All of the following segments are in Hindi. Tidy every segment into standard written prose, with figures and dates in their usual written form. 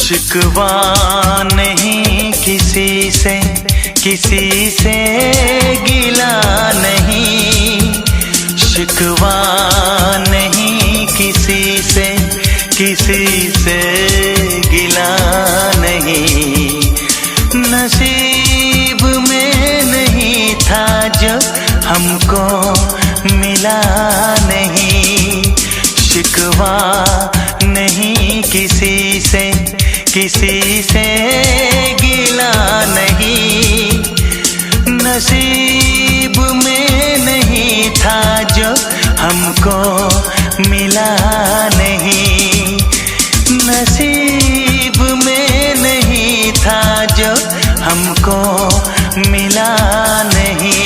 शिकवा नहीं किसी से, किसी से गिला नहीं। शिकवा नहीं किसी से, किसी से गिला नहीं। नसीब में नहीं था जो हमको मिला नहीं। शिकवा नहीं किसी से, किसी से गिला नहीं। नसीब में नहीं था जो हमको मिला नहीं। नसीब में नहीं था जो हमको मिला नहीं।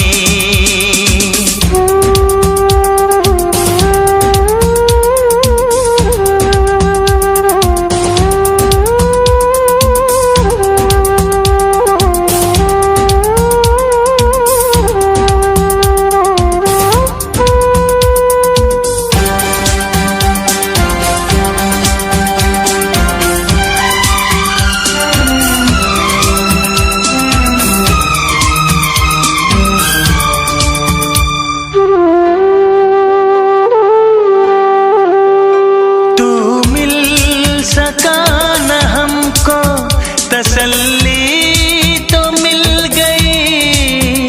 तसल्ली तो मिल गई,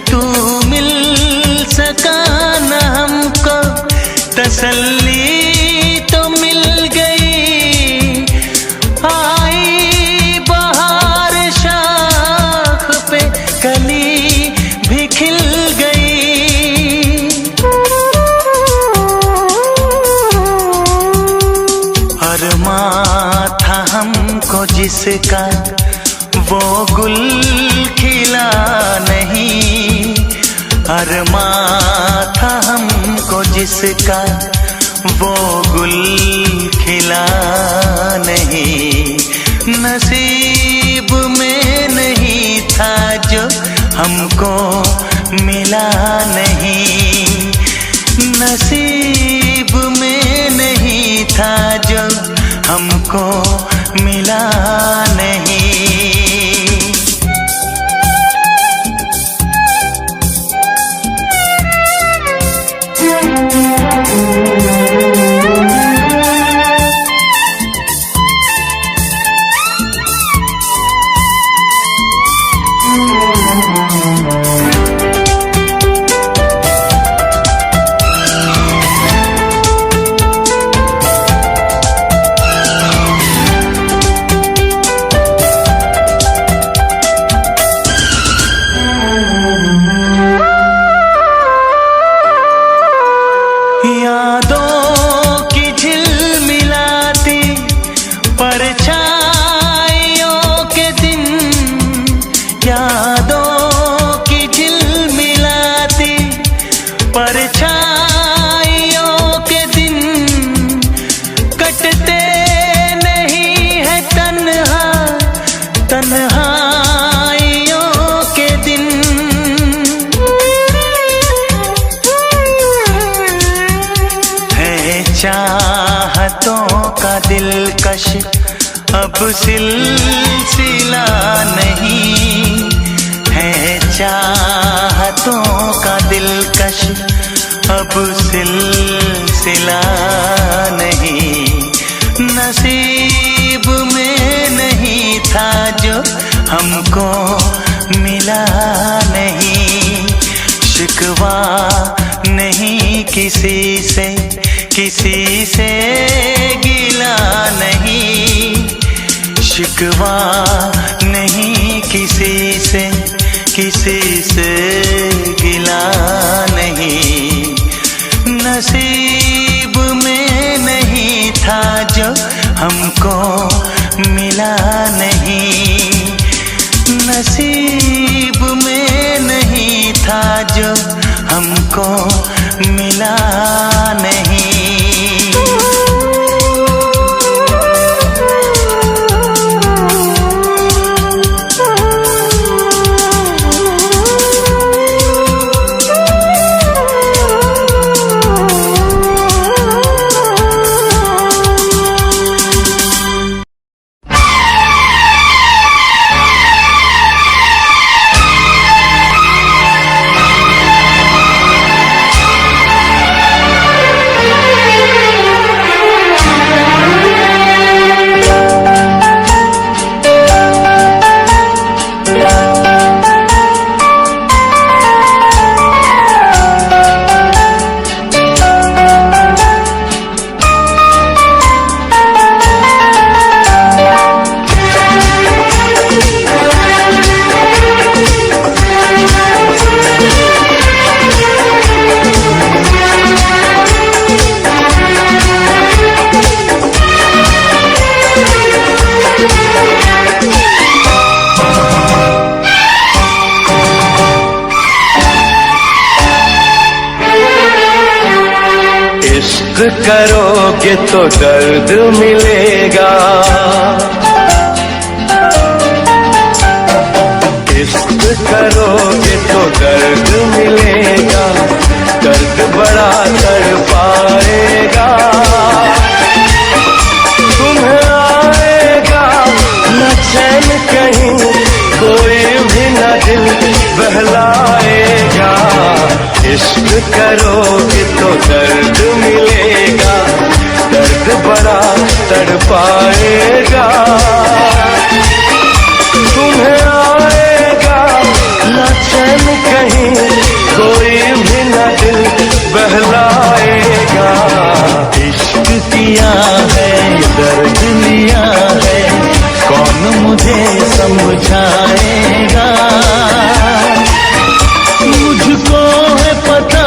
तू मिल सका न हमको। तसल्ली तो मिल गई। आई बहार शाख पे कली भी खिल गई। अरमां था हमको जिसका वो गुल खिला नहीं। अरमां था हमको जिसका वो गुल खिला नहीं। नसीब में नहीं था जो हमको मिला नहीं। नसीब में नहीं था जो हमको मिला नहीं। यादों की झिलमिलाती परछाइयों के दिन, यादों की झिलमिलाती परछाइयों के दिन कटते नहीं है तन्हा, तन्हाइयों के दिन। चाहतों का दिलकश अब सिलसिला नहीं है। चाहतों का दिलकश अब सिलसिला नहीं। नसीब में नहीं था जो हमको मिला नहीं। शिकवा नहीं किसी से, किसी से गिला नहीं। शिकवा नहीं किसी से, किसी से गिला नहीं। नसीब में नहीं था जो हमको मिला नहीं। नसीब में नहीं था जो हमको मिला नहीं। इश्क करोगे तो दर्द मिलेगा, इश्क करोगे तो दर्द मिलेगा, दर्द बड़ा तड़पाएगा। तुम्हें आएगा न चैन कहीं, कोई भी न दिल बहलाएगा। इश्क करोगे तो दर्द मिलेगा, दर्द बड़ा तड़पाएगा। तुम्हें आएगा न चैन कहीं, कोई भी न दिल बहलाएगा। इश्क किया है दर्द लिया है, कौन मुझे समझाएगा। मुझको है पता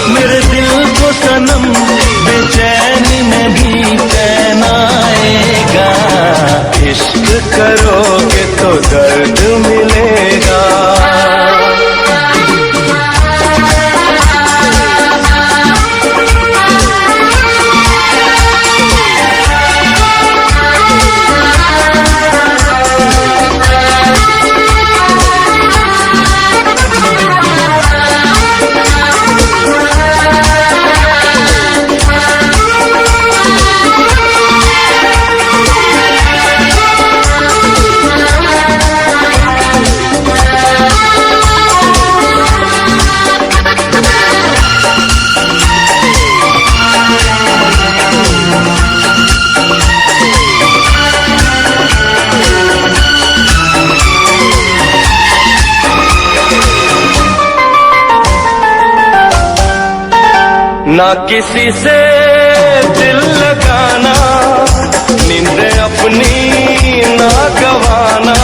मेरे दिल को सनम, बेचैनी में भी चैन आएगा। इश्क करोगे तो दर्द मिलेगा। ना किसी से दिल लगाना, नींद अपनी ना गवाना।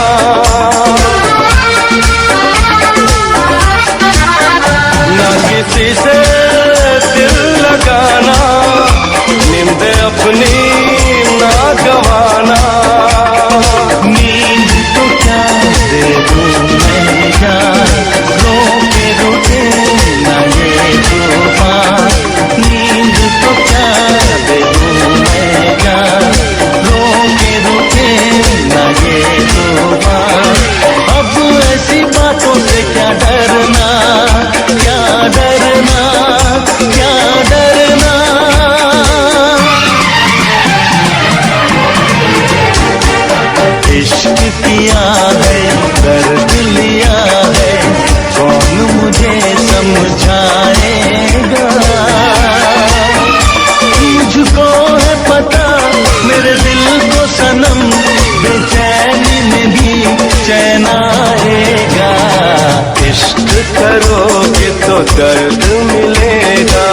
ना किसी से दिल लगाना, नींद अपनी ना गवाना। नींद तो क्या दे दूं मैं जान, रो के रुके ना ये तूफान। नींद तो क्या दे दूं मैं जान, रो के रुके ना ये तूफान। अब ऐसी बातों से क्या डरना, क्या डरना, क्या डरना। इश्क किया है दर्द लिया है, कौन मुझे समझाएगा। मुझको है पता मेरे दिल को सनम, बेचैनी में भी चैन आएगा। इश्क करोगे तो दर्द मिलेगा।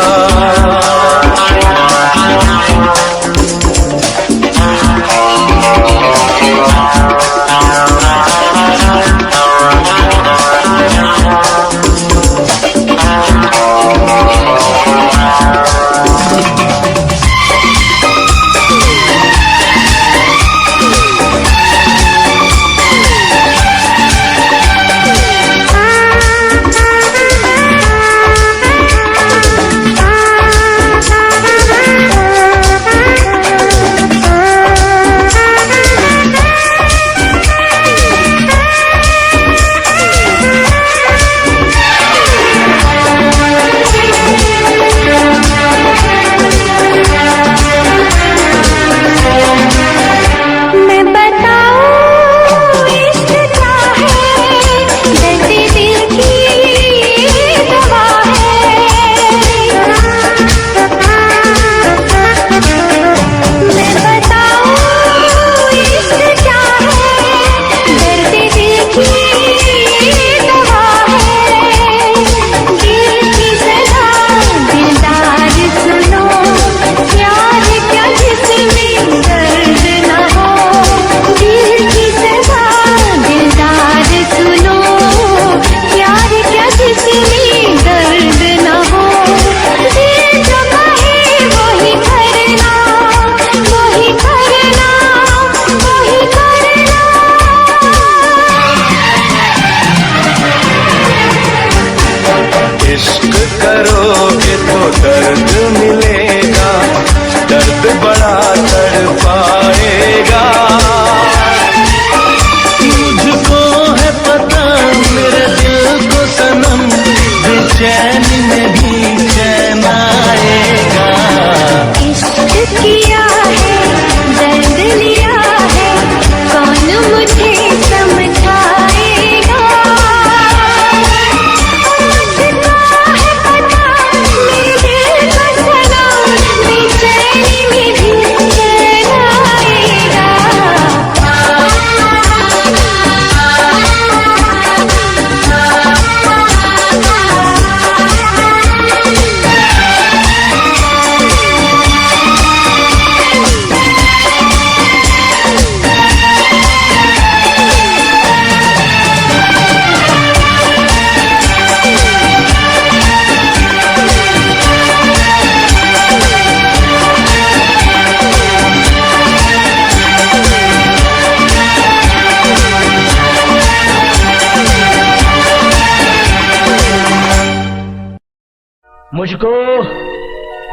मुझको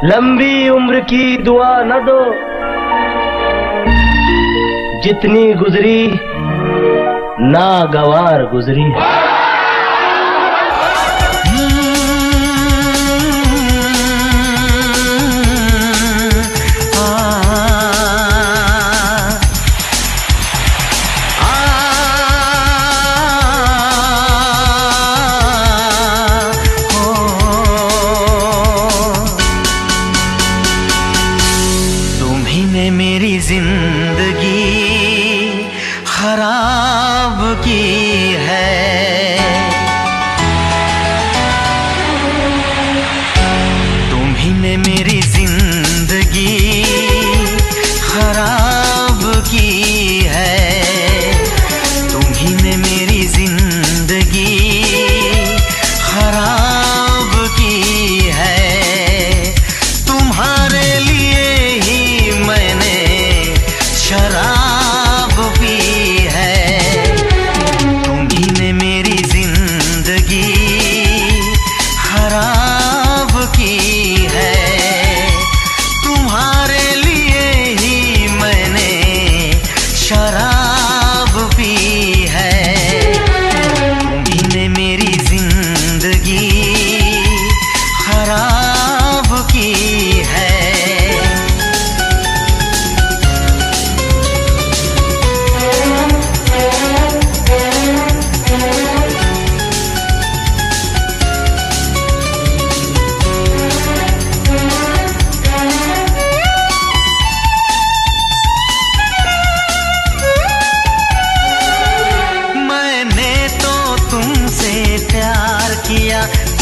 लंबी उम्र की दुआ न दो, जितनी गुजरी नागवार गुजरी। मेरी जिंदगी खराब की है, तुम्ही ने मेरी जिंदगी खराब की है, तुम्ही ने मेरी जिंदगी खराब की है। तुम्हारे लिए ही मैंने शराब पी है, तुम्ही ने मेरी जिंदगी खराब की है। तुम्हारे लिए ही मैंने शराब पी है, तुम्ही ने मेरी जिंदगी खराब की है।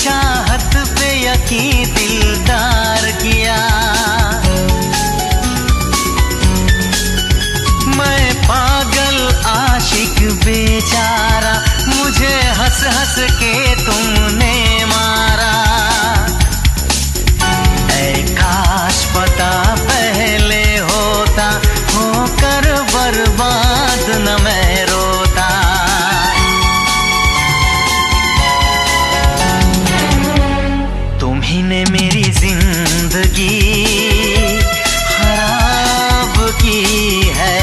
चाहत पे यकीन दिलदार किया, मैं पागल आशिक बेचारा, मुझे हंस हंस के तुमने मारा। ऐ काश पता पहले होता, होकर बर्बाद न मैं रोता। तुम्ही ने मेरी जिंदगी खराब की है,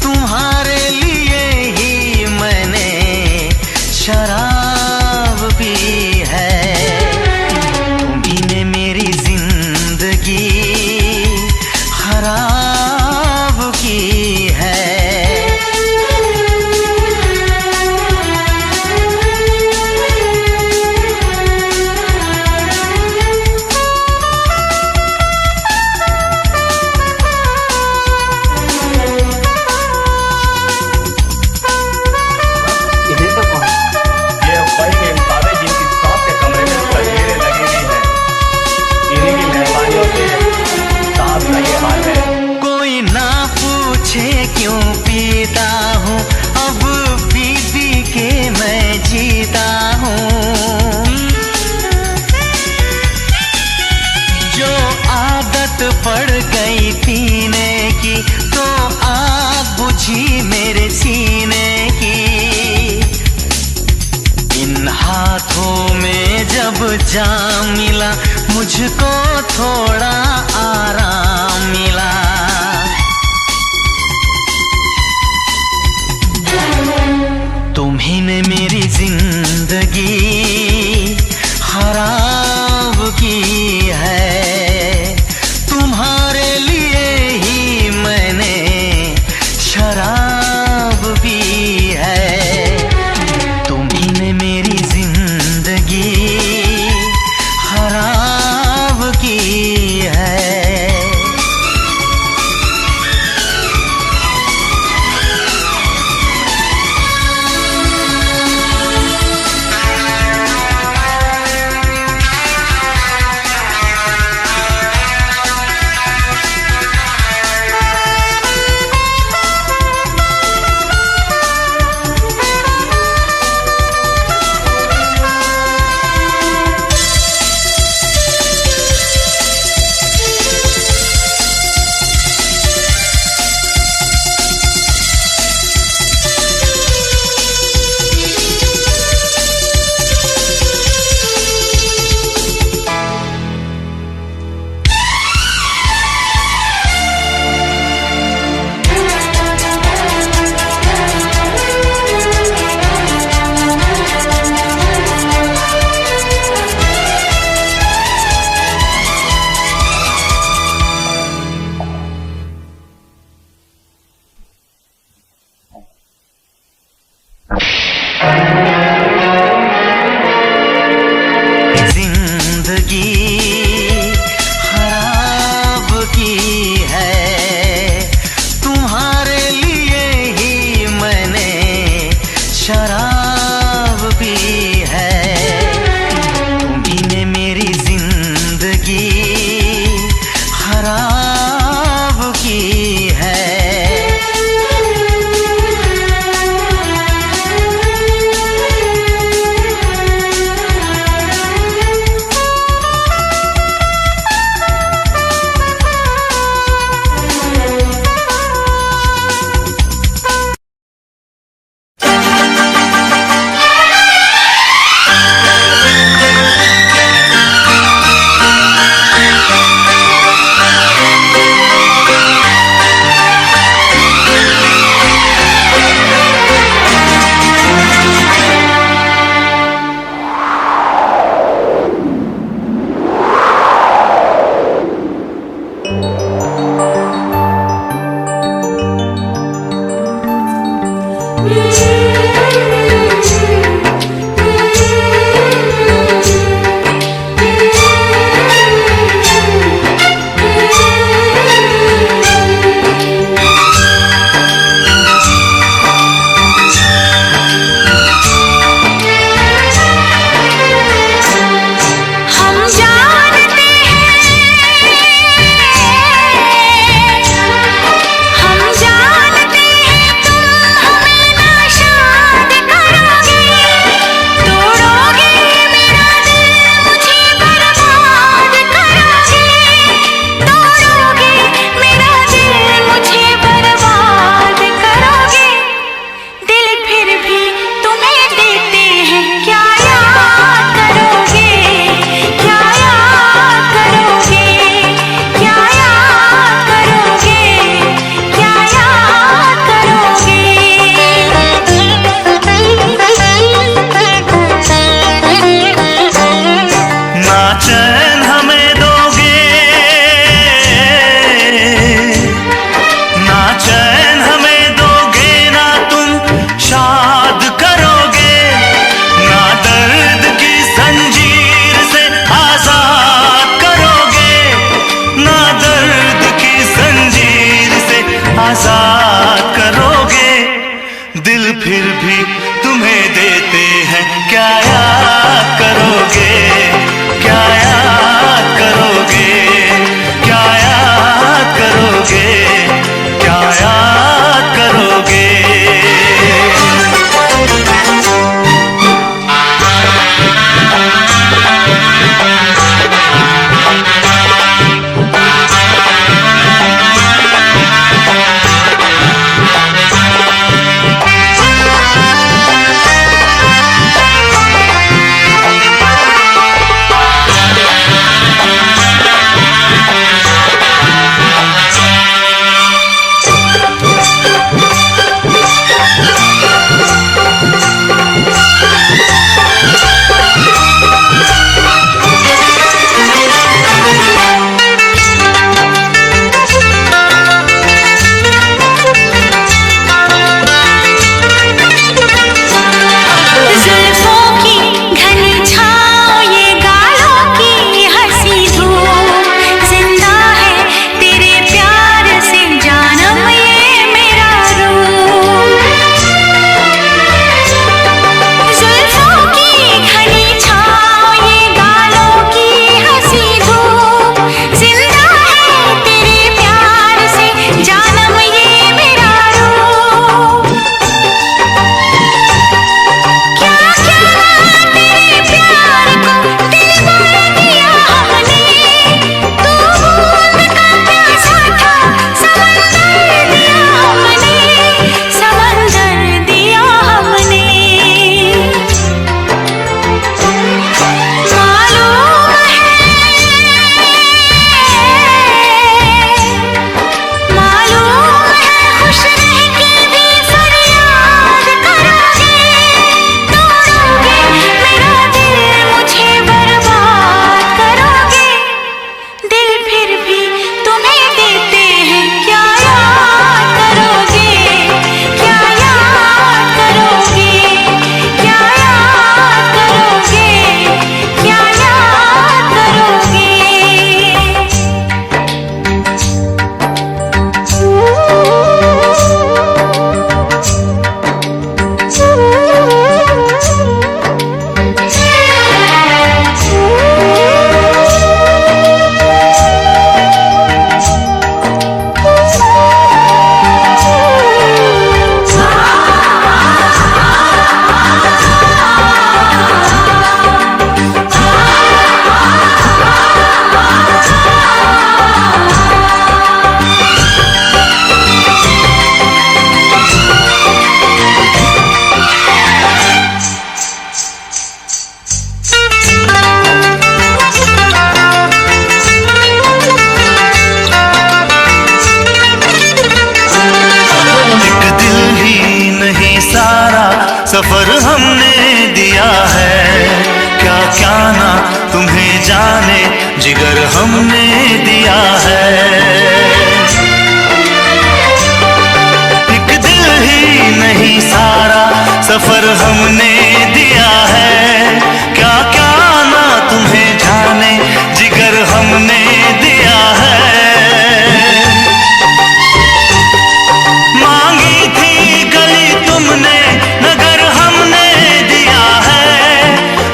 तुम्हारे लिए ही मैंने शराब पी है, तुम्ही ने मेरी जिंदगी खराब की है। क्यों पीता हूँ अब पी के मैं जीता हूँ, जो आदत पड़ गई पीने की तो आग बुझी मेरे सीने की। इन हाथों में जब जाम मिला मुझको थोड़ा आराम मिला। तुम्ही ने मेरी जिंदगी खराब की है, तुम्हारे लिए ही मैंने शराब पी है, तुम्ही ने मेरी जिंदगी खराब की दिल फिर भी तुम्हें देते हैं, क्या याद करोगे, क्या याद करोगे, क्या याद करोगे, क्या याद करोगे। सफर हमने दिया है, क्या क्या ना तुम्हें जाने जिगर हमने दिया है। एक दिल ही नहीं सारा सफर हमने दिया है, क्या क्या ना तुम्हें जाने जिगर हमने दिया है। मांगी थी गली तुमने नगर हमने दिया है,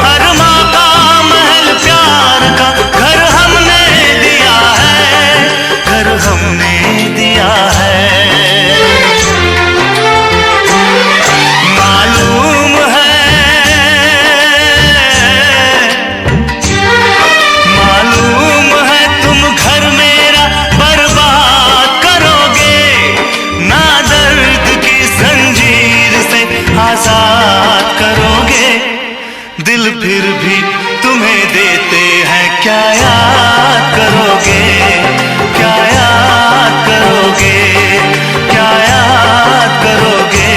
अरमा का महल प्यार का घर हमने दिया है, घर हमने दिया है। मालूम है तुम घर मेरा बर्बाद करोगे, ना दर्द की जंजीर से आजाद करोगे। दिल फिर भी तुम्हें देते हैं, क्या याद करोगे, क्या याद करोगे, क्या याद करोगे,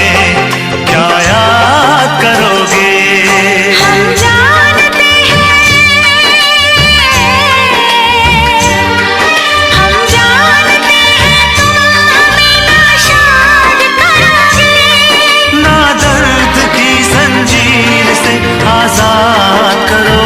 क्या याद करोगे। हम जानते हैं, हम जानते हैं तुम हमें नाशाद करोगे, ना दर्द की जंजीर से आजाद करो।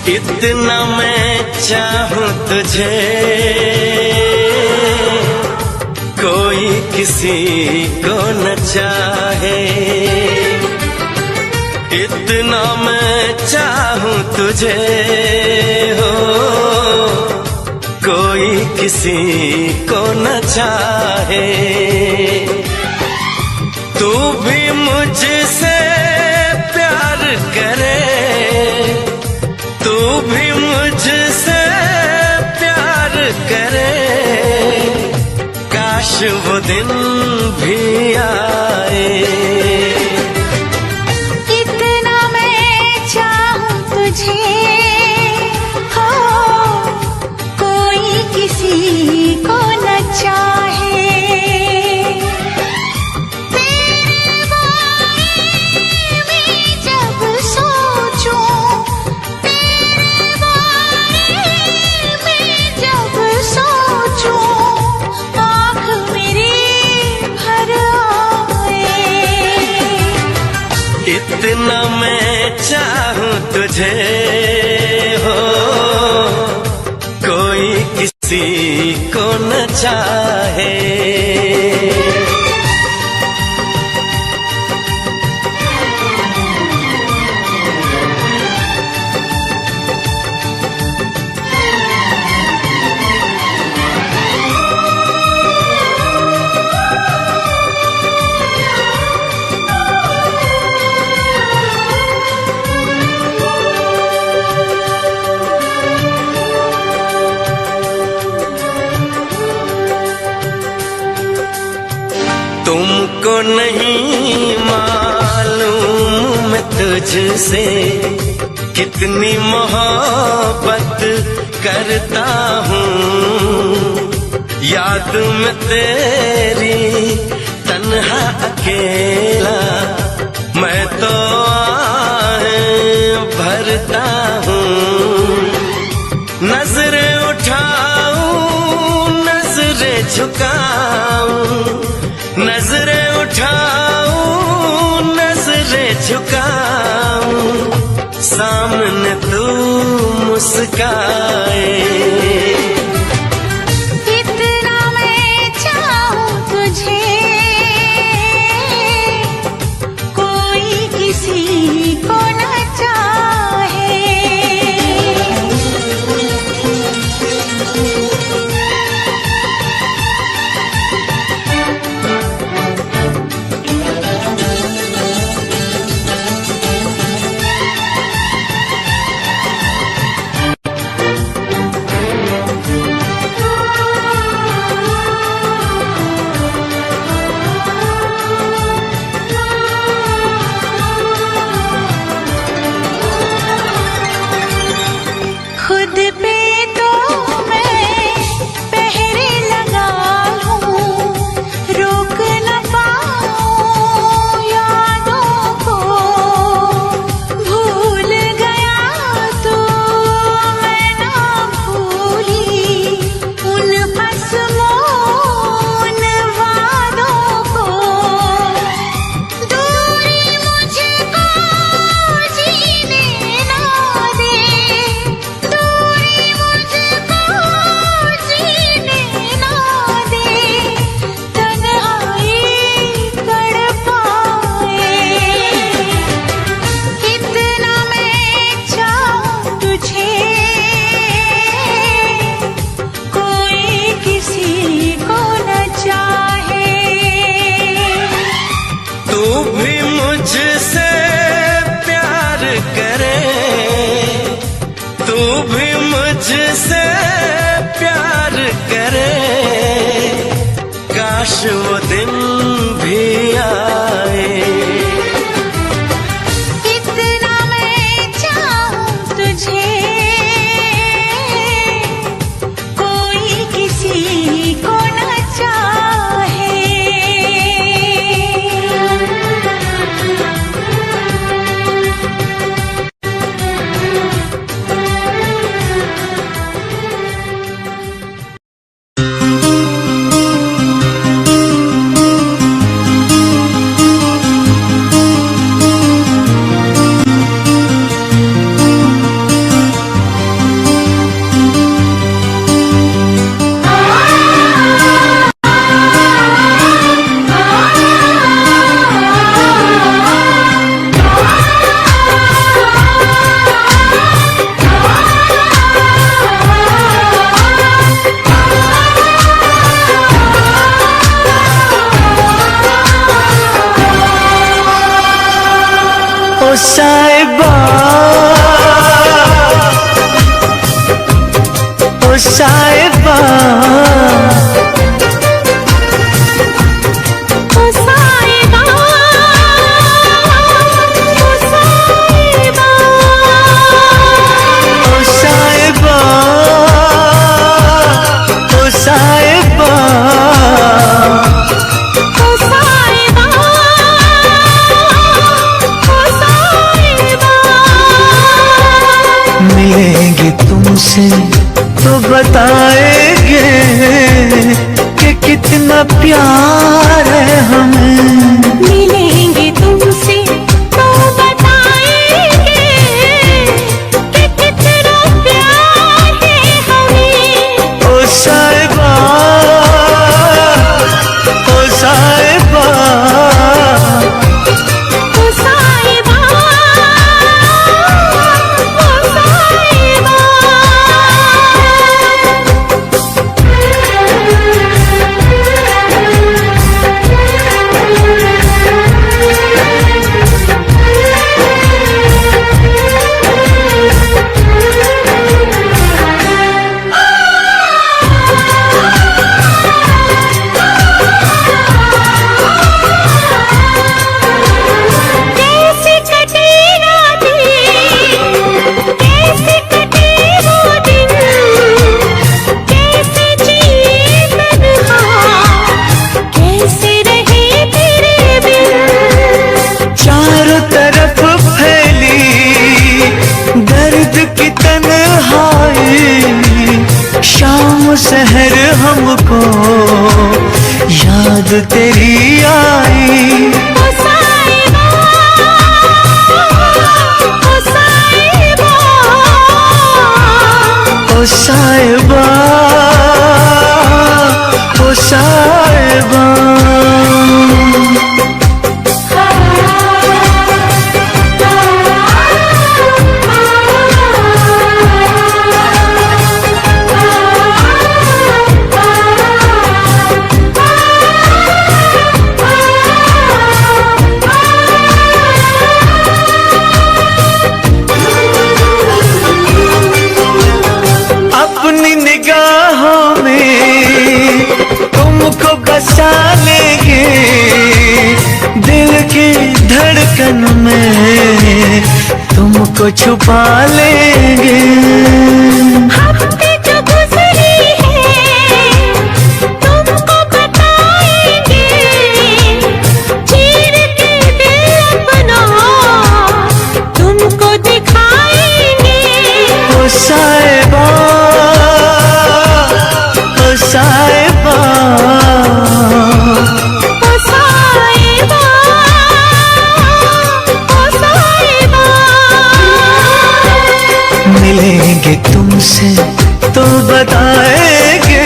इतना मैं चाहूं तुझे कोई किसी को न चाहे, इतना मैं चाहूं तुझे हो कोई किसी को न चाहे। तू भी मुझसे प्यार करे, तू भी मुझसे प्यार करे, काश वो दिन भी आए। इतना मैं चाहूं तुझे हो कोई किसी को न चाहे। तेरे बारे में जब सोचूं, तेरे बारे में जब सोचूं, आँख मेरी भर आए। इतना मैं चाहूं तुझे हो कोई किसी को न चाहे। तुमको नहीं मालूम मैं तुझसे कितनी मोहब्बत करता हूँ। याद में तेरी तन्हा अकेला मैं तो आहें भरता हूँ। नजरें उठाऊं नजरें झुकाऊं, नजरें उठाऊं नजरें झुकाऊं, सामने तू मुस्काए। इतना मैं चाहूं तुझे कोई किसी को न चाहे। खुद पे तो मैं पहरे लगा लूं, रोक न पाऊं यादों को। भूल गया तो मैं ना भूली उन कसमों उन वादों को। दूरी मुझको जीने ना दे, तू भी मुझसे प्यार करे, तू भी मुझसे प्यार करे, काश वो दिन भी आए। इतना मैं चाहूं तुझे कोई किसी को न चाहे। ओ साहिबा, ओ साहिबा, ओ साहिबा, ओ साहिबा, ओ साहिबा, ओ साहिबा, ओ साहिबा, ओ साहिबा। मिलेंगे तुमसे तो बताएंगे कि कितना प्यार है हमें। मिलेंगे तुमसे तो बताएंगे कि कितना प्यार है हमें। ओ साहिबा, ओ साहिबा, ओ साहिबा, ओ साहिबा। कैसे कटे रातें, कैसे कटे वो दिन, कैसे जिए तन्हा, कैसे रहे तेरे बिन। चारों तरफ फैली दर्द की तन्हाई, शाम सहर हमको याद तेरी आई। ओ साहिबा, ओ साहिबा, ओ साहिबा, ओ साहिबा, अपनी निगाहों में तुमको बसा लेंगे, दिल की धड़कन में तुमको छुपा लेंगे। हफ्ते जो गुजरे हैं तुमको बताएंगे, चीर के दिल अपना तुमको दिखाएंगे। ओ साहिबा, ओ साहिबा, ओ साहिबा, ओ साहिबा। मिलेंगे तुमसे तो बताएंगे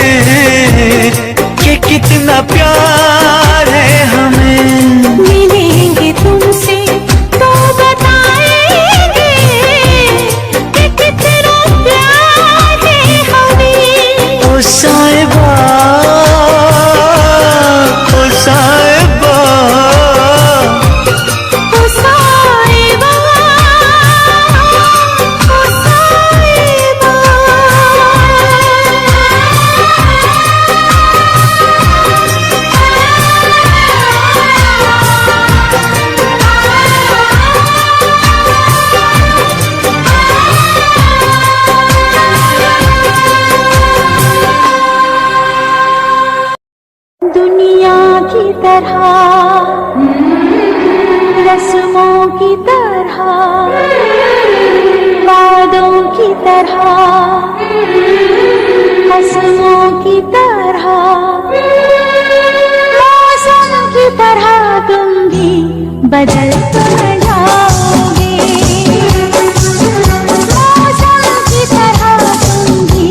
कि कितना प्यार है हमें। मिलेंगे तुमसे तो बताएंगे कि कितना प्यार है हमें। ओ साहिबा, ओ साहिबा, ओ साहिबा, ओ साहिबा। दुनिया की तरह, रस्मों की तरह, वादों की तरह, कसमों की तरह, मौसम की तरह तुम भी बदल तो न जाओगे। मौसम की तरह तुम भी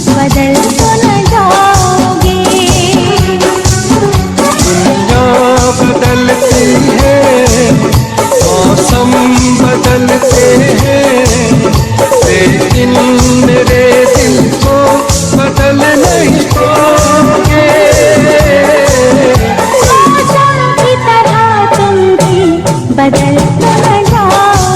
बदल तो न जाओगे। दुनिया बदलती है, मौसम बदलते हैं, लेकिन मेरे दिल को बदल नहीं पाओगे। मौसम की तरह तुम भी बदल तो न जाओगे।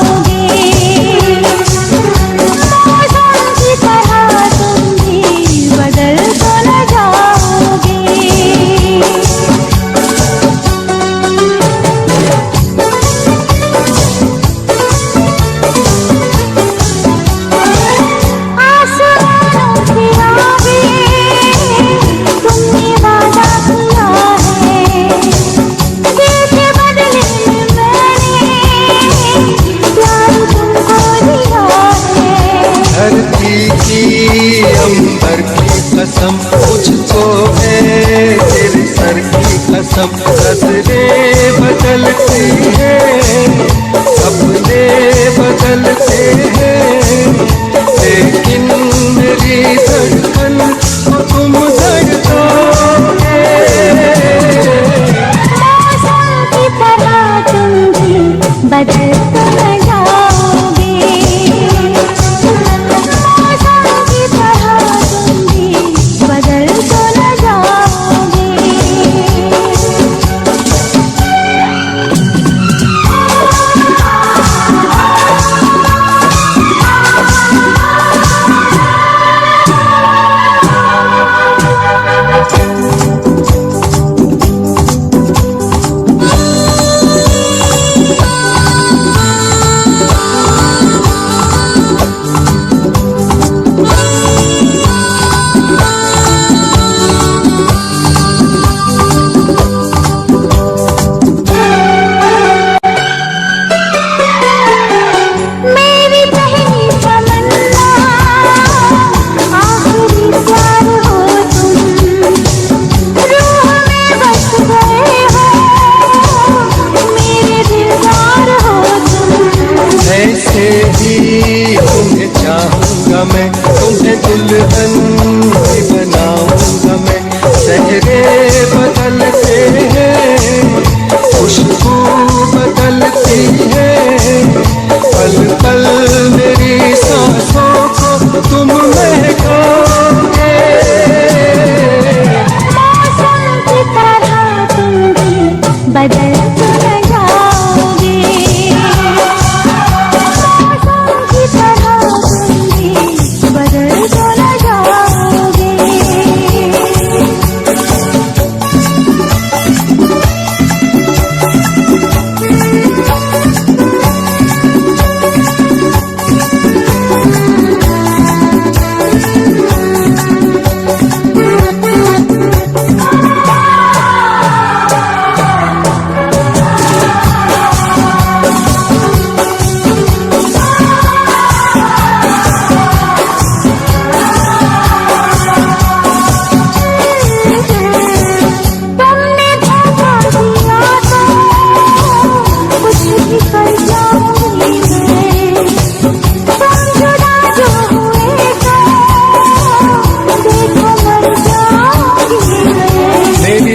बदल तो न जाओगे। मौसम की तरह तुम भी बदल तो न जाओगे। मैं तुम्हें दुल्हन भी बनाऊंगा मैं। चेहरे बदलते हैं, खुशबू बदलती है, पल पल मेरी सांसों को तुम महकाओगे। मौसम की तरह तुम भी बदल तो न जाओगे। मौसम की तरह बदल तो न जाओगे।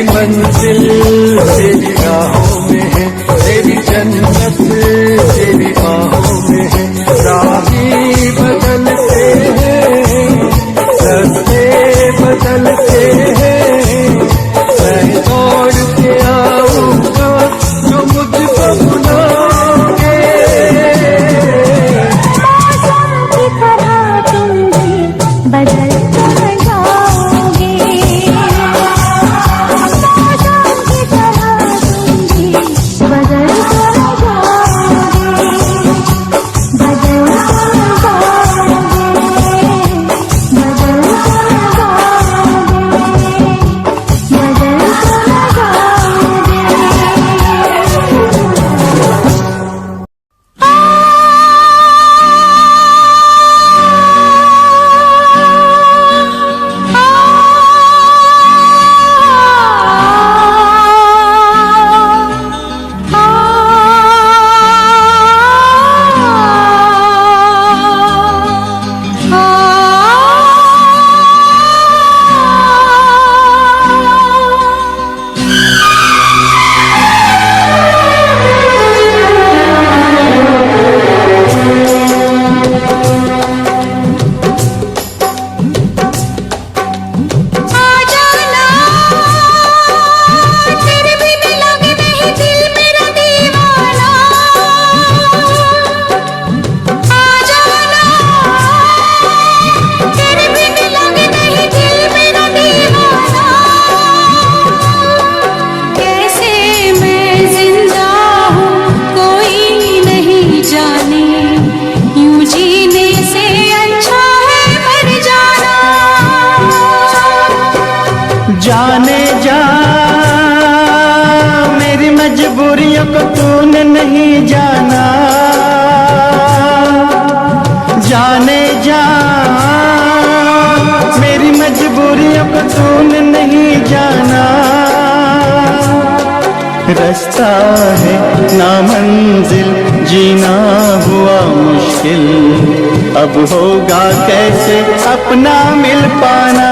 मंजिल तेरी राहों में है, तेरी जन्नत तेरी बाहों में है। राही बदलते हैं, रास्ते बदलते हैं, मैं दौड़ के आऊंगा जो मुझको बुलाओगे। मौसम की तरह तुम भी बदल तो न जाओगे। बदल तो न जाओगे। बदल तो न जाओगे। बदल तो न जाओगे। बदल तो न जाओगे। जाने जा मेरी मजबूरियों को तूने नहीं जाना। जाने जा मेरी मजबूरियों को तूने नहीं जाना। रास्ता है ना मंजिल, जीना हुआ मुश्किल, अब होगा कैसे अपना मिल पाना।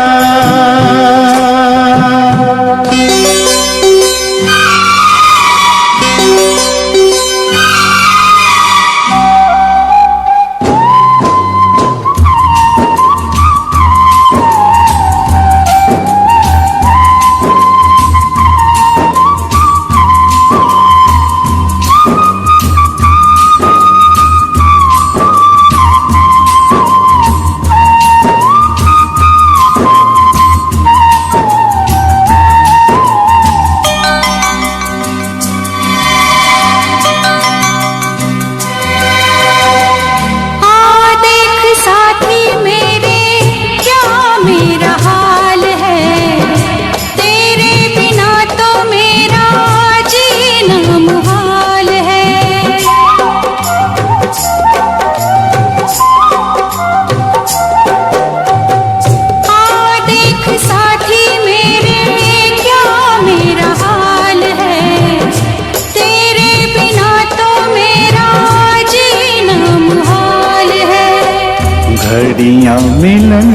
घड़ियां मिलन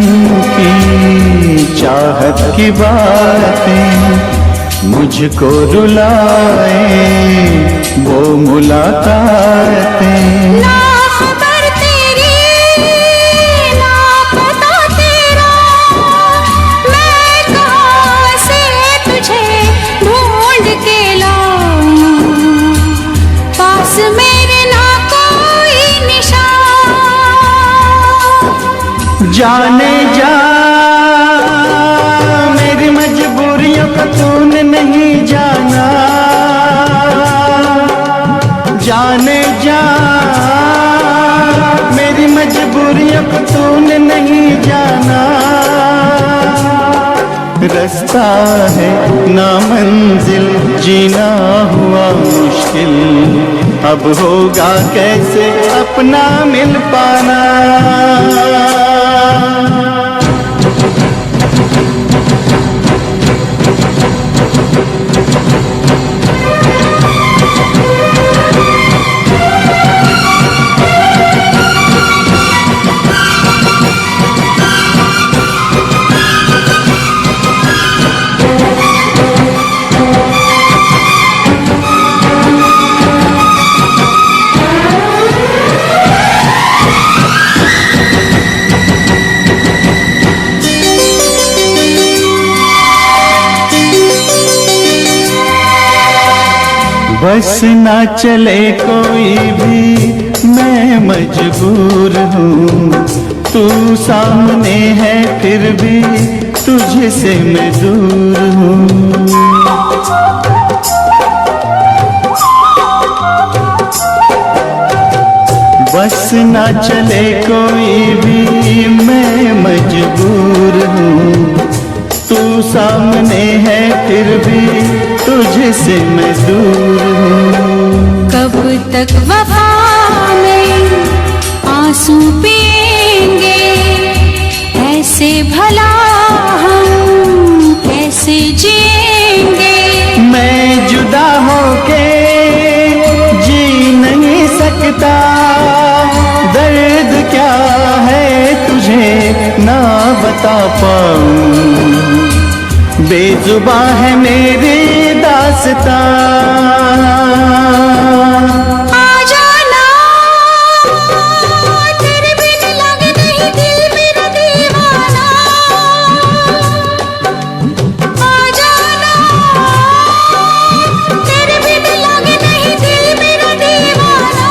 की चाहत की बातें मुझको रुलाए वो मुलाकातें। ना खबर तेरी ना पता तेरा, मैं कहाँ से तुझे ढूंढ के लाऊं, पास मेरे ना कोई निशान। जाने जा मेरी मजबूरियों का तूने नहीं जाना, जाने जा मेरी मजबूरियों को तूने नहीं जाना। रास्ता है ना मंजिल जीना हुआ मुश्किल, अब होगा कैसे अपना मिल पाना। बस ना चले कोई भी मैं मजबूर हूँ, तू सामने है फिर भी तुझसे मैं दूर हूँ। बस ना चले कोई भी मैं मजबूर हूँ, तू सामने है फिर भी तुझसे मैं दूर हूँ। कब तक वफा में आंसू पिएंगे, ऐसे भला हम कैसे जिएंगे। मैं जुदा होके जी नहीं सकता, दर्द क्या है तुझे ना बता पाऊं, बेजुबां है मेरी दास्तां। आ जाना तेरे बिन लगे नहीं दिल मेरा दीवाना, आ जाना तेरे बिन लगे नहीं दिल मेरा दीवाना।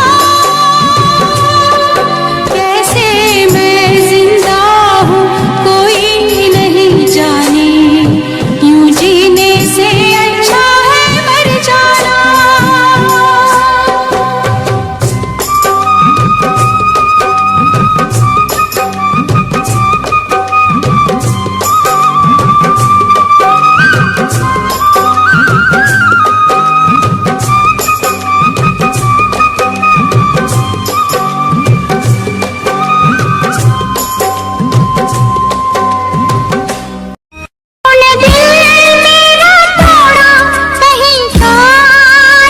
कैसे मैं जिंदा हूँ कोई नहीं जाने, यूं जीने से अच्छा है मर जाना। तूने दिल मेरा तोड़ा कहीं का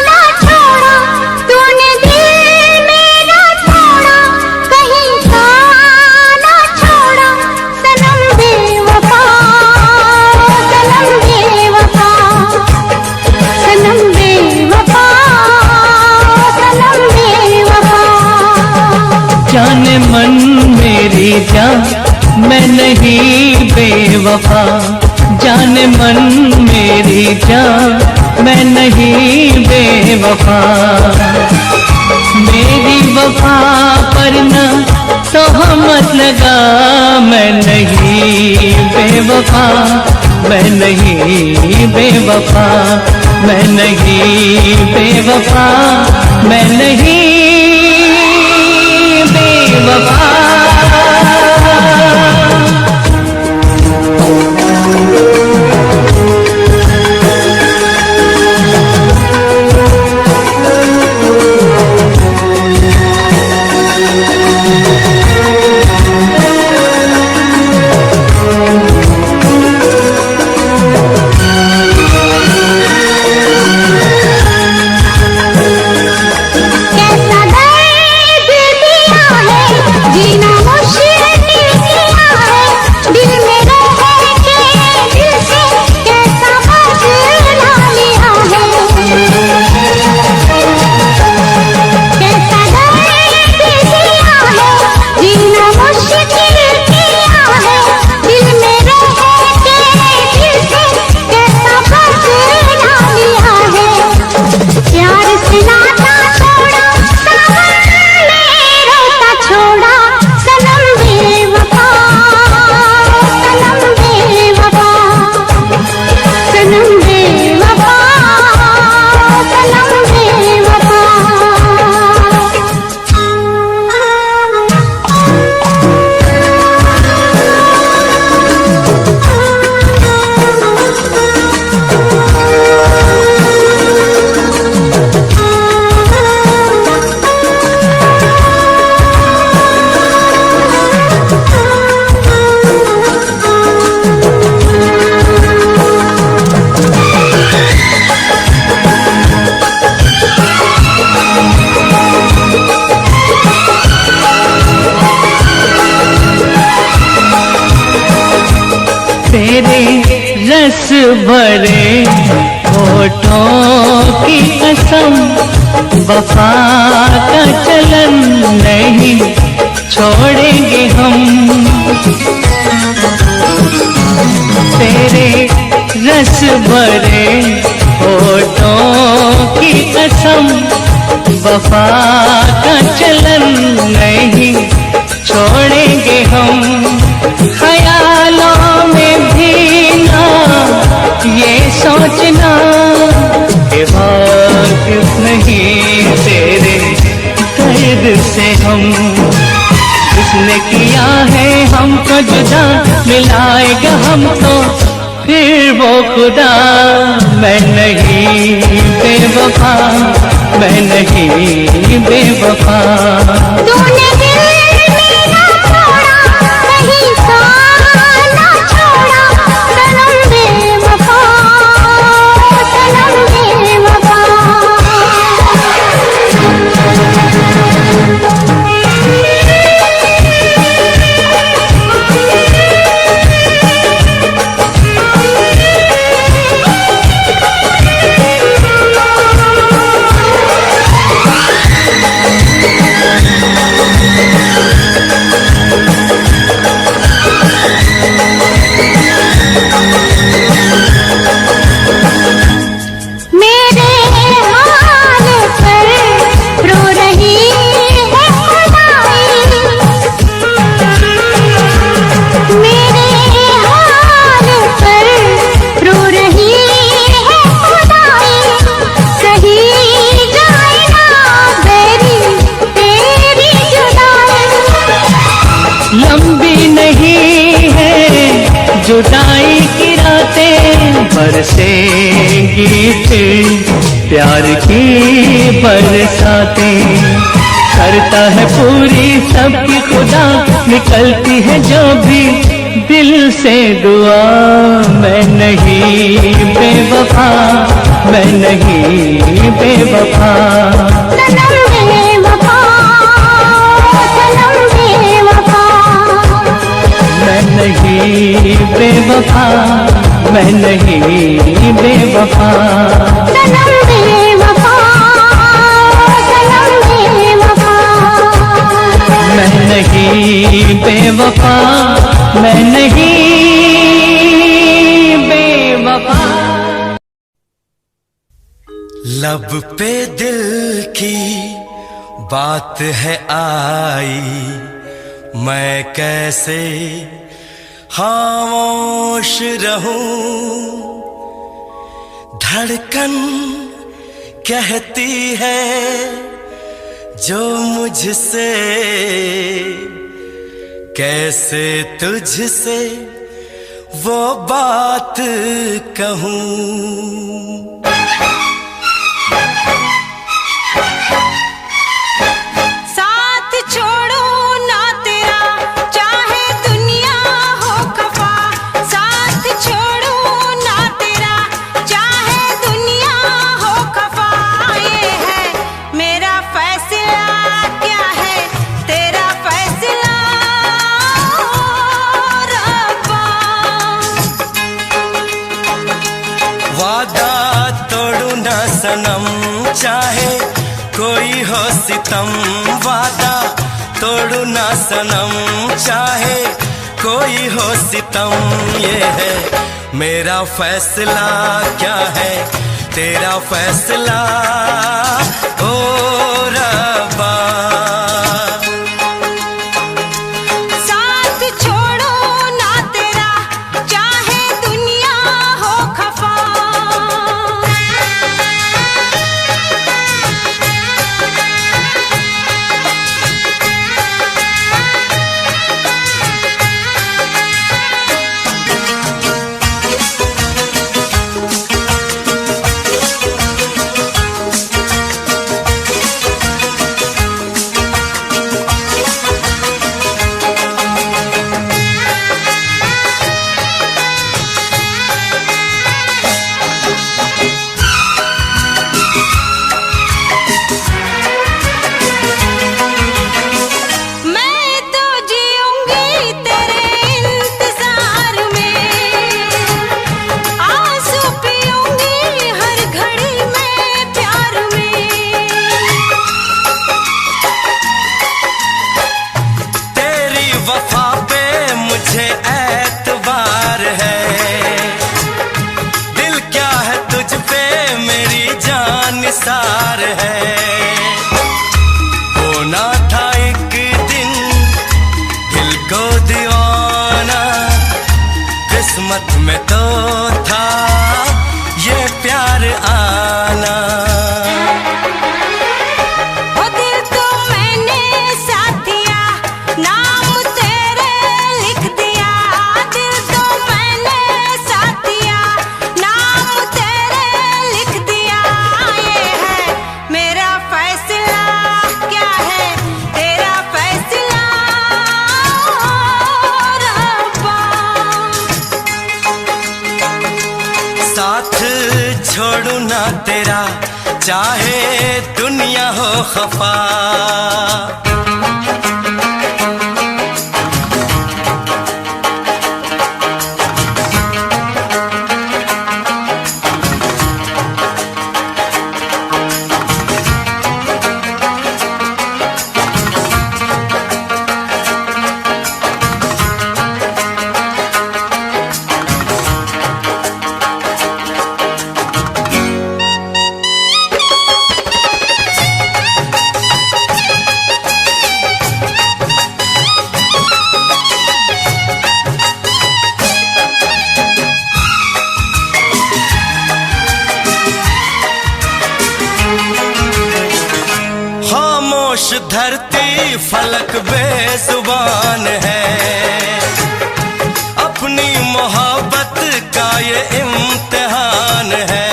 ना छोड़ा, तूने दिल मेरा तोड़ा कहीं का ना छोड़ा। सनम बेवफा सनम बेवफा सनम बेवफा सनम बेवफा। जाने मन मेरी जान मैं नहीं बेवफा, जाने मन मेरी जान मैं नहीं बेवफा। मेरी वफा पर न तो मत लगा, मैं नहीं बेवफा, मैं नहीं बेवफा, मैं नहीं बेवफा, मैं नहीं बेवफा। कैसा भरे होठों की कसम, वफा का चलन नहीं छोड़ेंगे हम। तेरे रस भरे होठों की कसम, वफा का चलन नहीं छोड़ेंगे हम। ख्यालों में भी ना ये सोचना कि वाकिफ नहीं तेरे दर्द से हम। जिसने किया है हमको जुदा, मिलाएगा हमको फिर वो खुदा। मैं नहीं बेवफा, मैं नहीं बेवफा। तूने दिल मेरा तोड़ा, कहीं सा ना छोड़ा, सनम बेवफा, सनम बेवफा। जुदाई की रातें बरसेंगी फिर प्यार की बरसातें। करता है पूरी सबकी खुदा, निकलती है जो भी दिल से दुआ। मैं नहीं बेवफा, मैं नहीं बेवफा। सनम बेवफा, सनम बेवफा। मैं नहीं बेवफा, मैं नहीं बेवफा। सनम बेवफा, सनम बेवफा। मैं नहीं बेवफा, मैं नहीं बेवफा। लब पे दिल की बात है आई, मैं कैसे खामोश रहूं। धड़कन कहती है जो मुझसे, कैसे तुझसे वो बात कहूं। सनम चाहे कोई हो सितम, वादा तोड़ू ना सनम चाहे कोई हो सितम। ये है मेरा फैसला, क्या है तेरा फैसला ओ रब्बा। तेरा, चाहे दुनिया हो खफा। खामोश धरती फलक बेजुबान है, अपनी मोहब्बत का ये इम्तिहान है।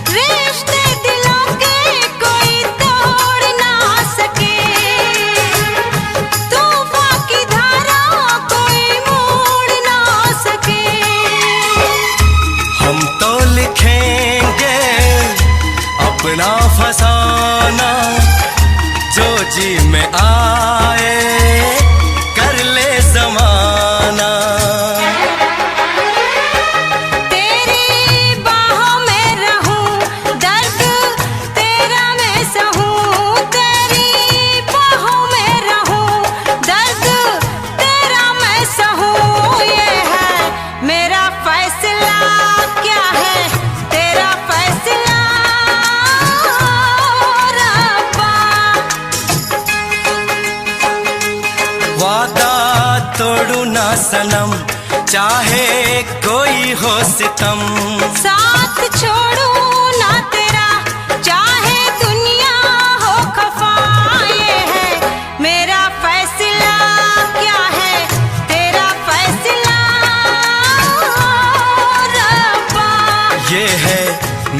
रिश्ते दिलों के कोई तोड़ ना सके, तूफान की धारा कोई मोड़ ना सके। हम तो लिखेंगे अपना फसाना, जो जी में आए कर ले जमाना। तेरी बाहों में रहूं, दर्द तेरा मैं सहूं। तेरी बाहों में रहूं, दर्द तेरा मैं सहूं। ये है मेरा फैसला, क्या है तेरा फैसला रब्बा। वादा तोड़ू ना सनम, चाहे कोई हो सितम। साथ छोड़ू ना तेरा, चाहे दुनिया हो खफा। ये है मेरा फैसला, क्या है तेरा फैसला रब्बा। ये है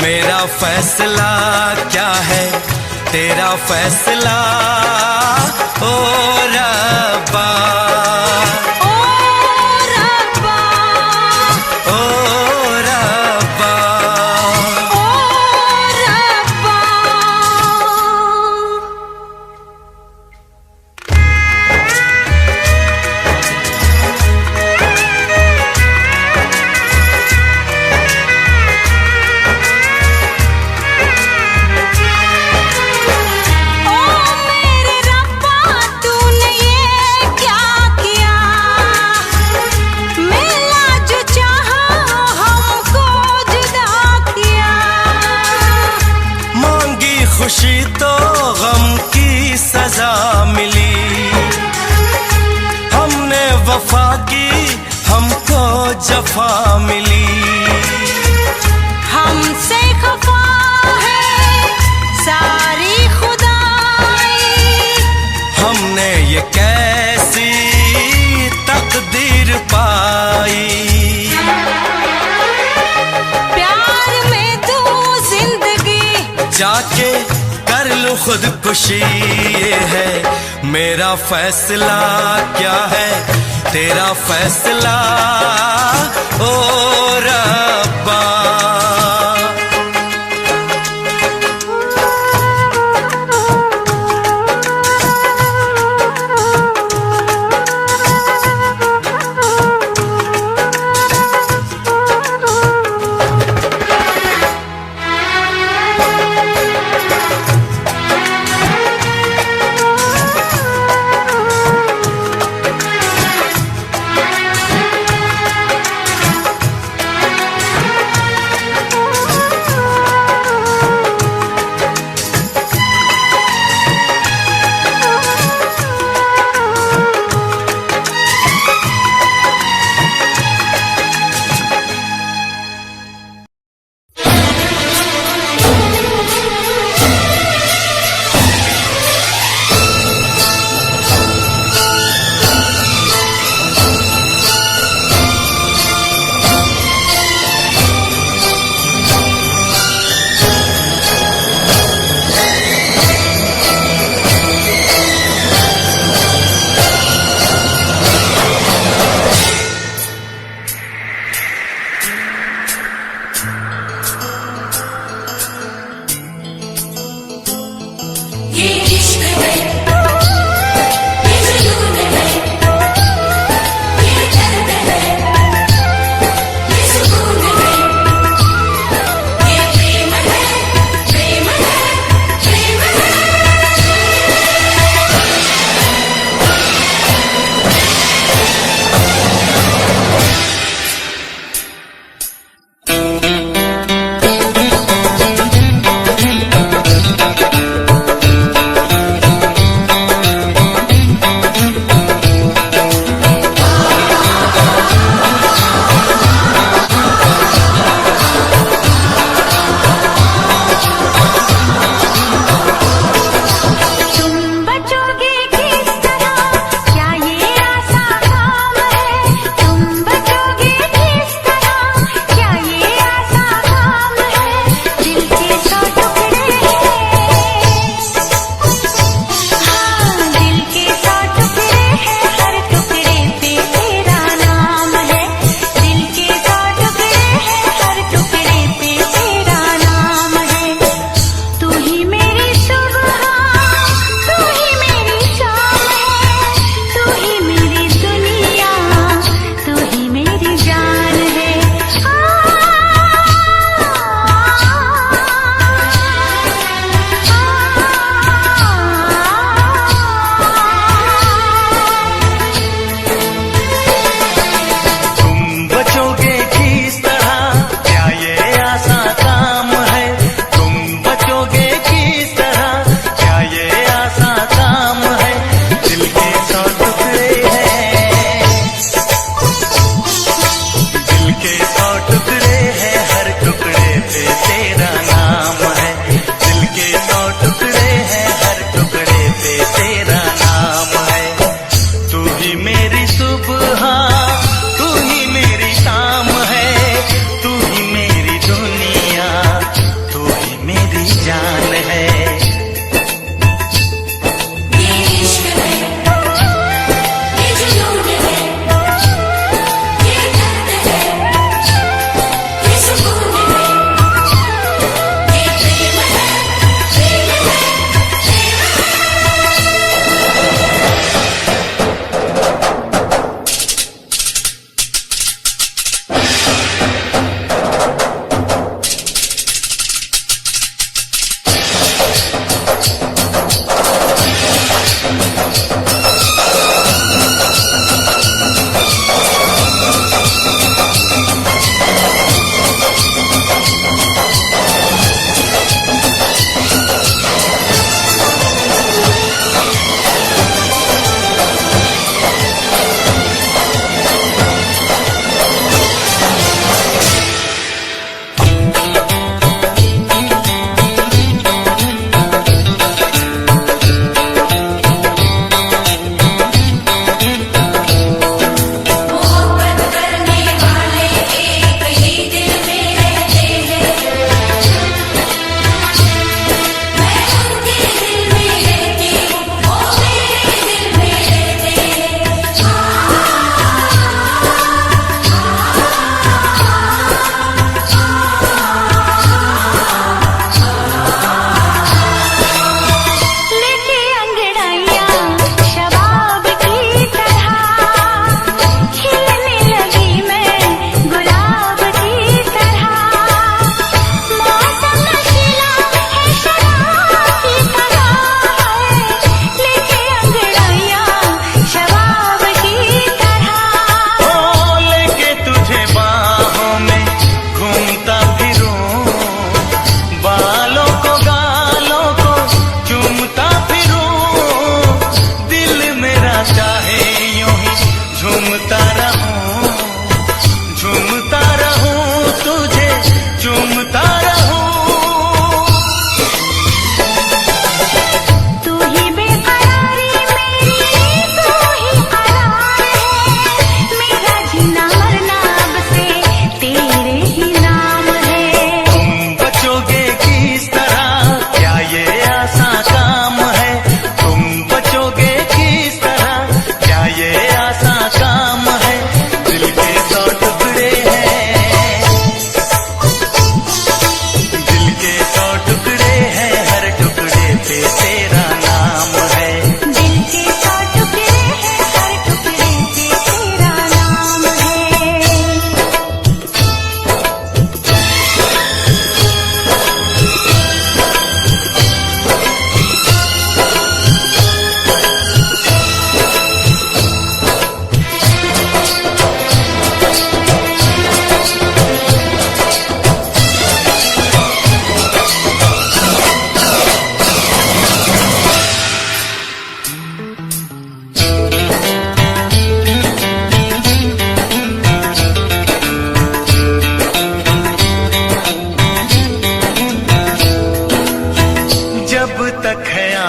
मेरा फैसला, क्या है तेरा फैसला ओ रब्बा। ओ रब्बा, ओ रब्बा, ओ रब्बा। ओ मेरे रब्बा, तूने ये क्या किया। मिला जो चाहा हमको जुदा किया। मांगी खुशी तो गम की सजा मिली। हमने वफा की, हमको जफा मिली। हमसे खफा है सारी खुदाई। हमने ये कैसी तकदीर पाई। प्यार में तू जिंदगी, जाके कर लूं खुदकुशी। ये है मेरा फैसला, क्या है तेरा फैसला ओ रब्बा।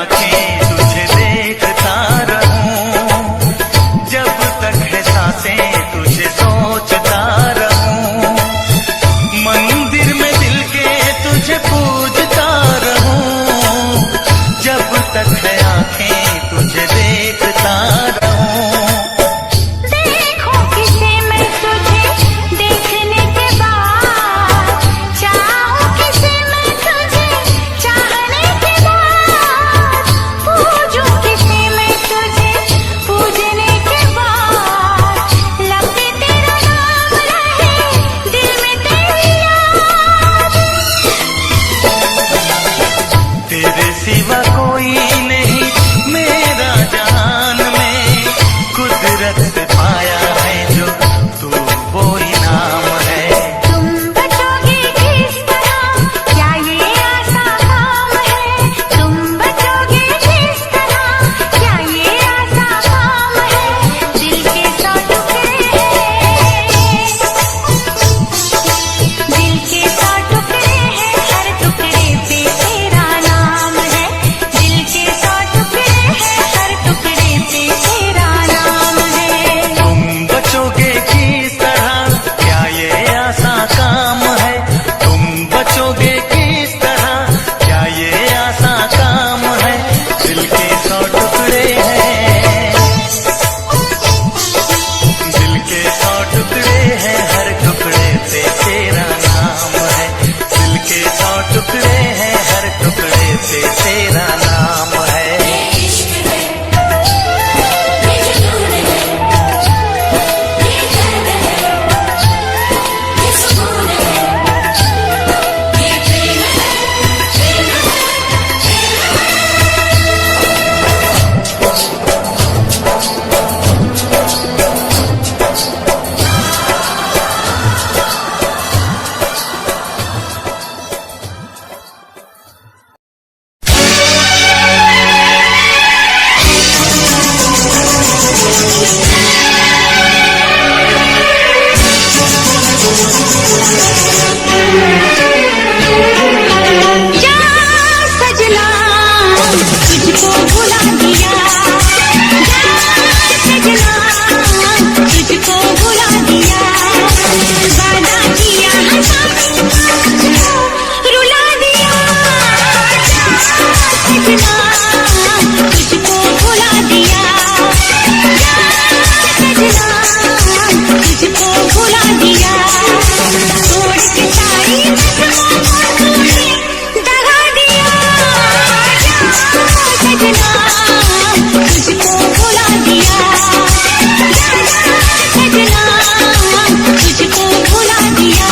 आंखें तुझे देखता रहूं, जब तक है सांसें तुझे सोचता रहूं, मंदिर में दिल के तुझे पूजता रहूं, जब तक है आंखें तुझे देखता रहूं। देखो किसे मैं तुझे देखने के बाद, चाहूं किसे मैं तुझे चाहने के बाद, पूजूं किसे मैं तुझे पूजने के बाद, लब पे तेरा नाम रहे, दिल में तेरी याद। तेरे सिवा कोई नहीं मेरा जान में, कुदरत से पाया है जो तू वो इनाम है। तुम बचोगे किस तरह, क्या ये आसान काम है? तुम बचोगे किस तरह, क्या ये आसान काम है? दिल के 100 टुकड़े हैं, दिल के 100 टुकड़े हैं, हर टुकड़े पे तेरा नाम है। दिल के 100 टुकड़े हैं, हर टुकड़े पे तेरा नाम है। तुम बचोगे किस तरह, क्या ये आसान काम है? तुम बचोगे किस तरह, क्या ये आसान काम है? दिल के 100 टुकड़े हैं, दिल के 100 टुकड़े हैं, हर टुकड़े पे तेरा नाम है। दिल के 100 टुकड़े हैं, हर टुकड़े पे तेरा नाम है। जा सजना तुझको भुला दिया, जा सजना तुझको भुला दिया, वादा किया रुला दिया, जा सजना तुझको भुला दिया, जा सजना तुझको भुला दिया, तोड़ के सारी कसमों को तूने दगा दिया, जा सजना तुझको भुला दिया, जा सजना तुझको भुला दिया।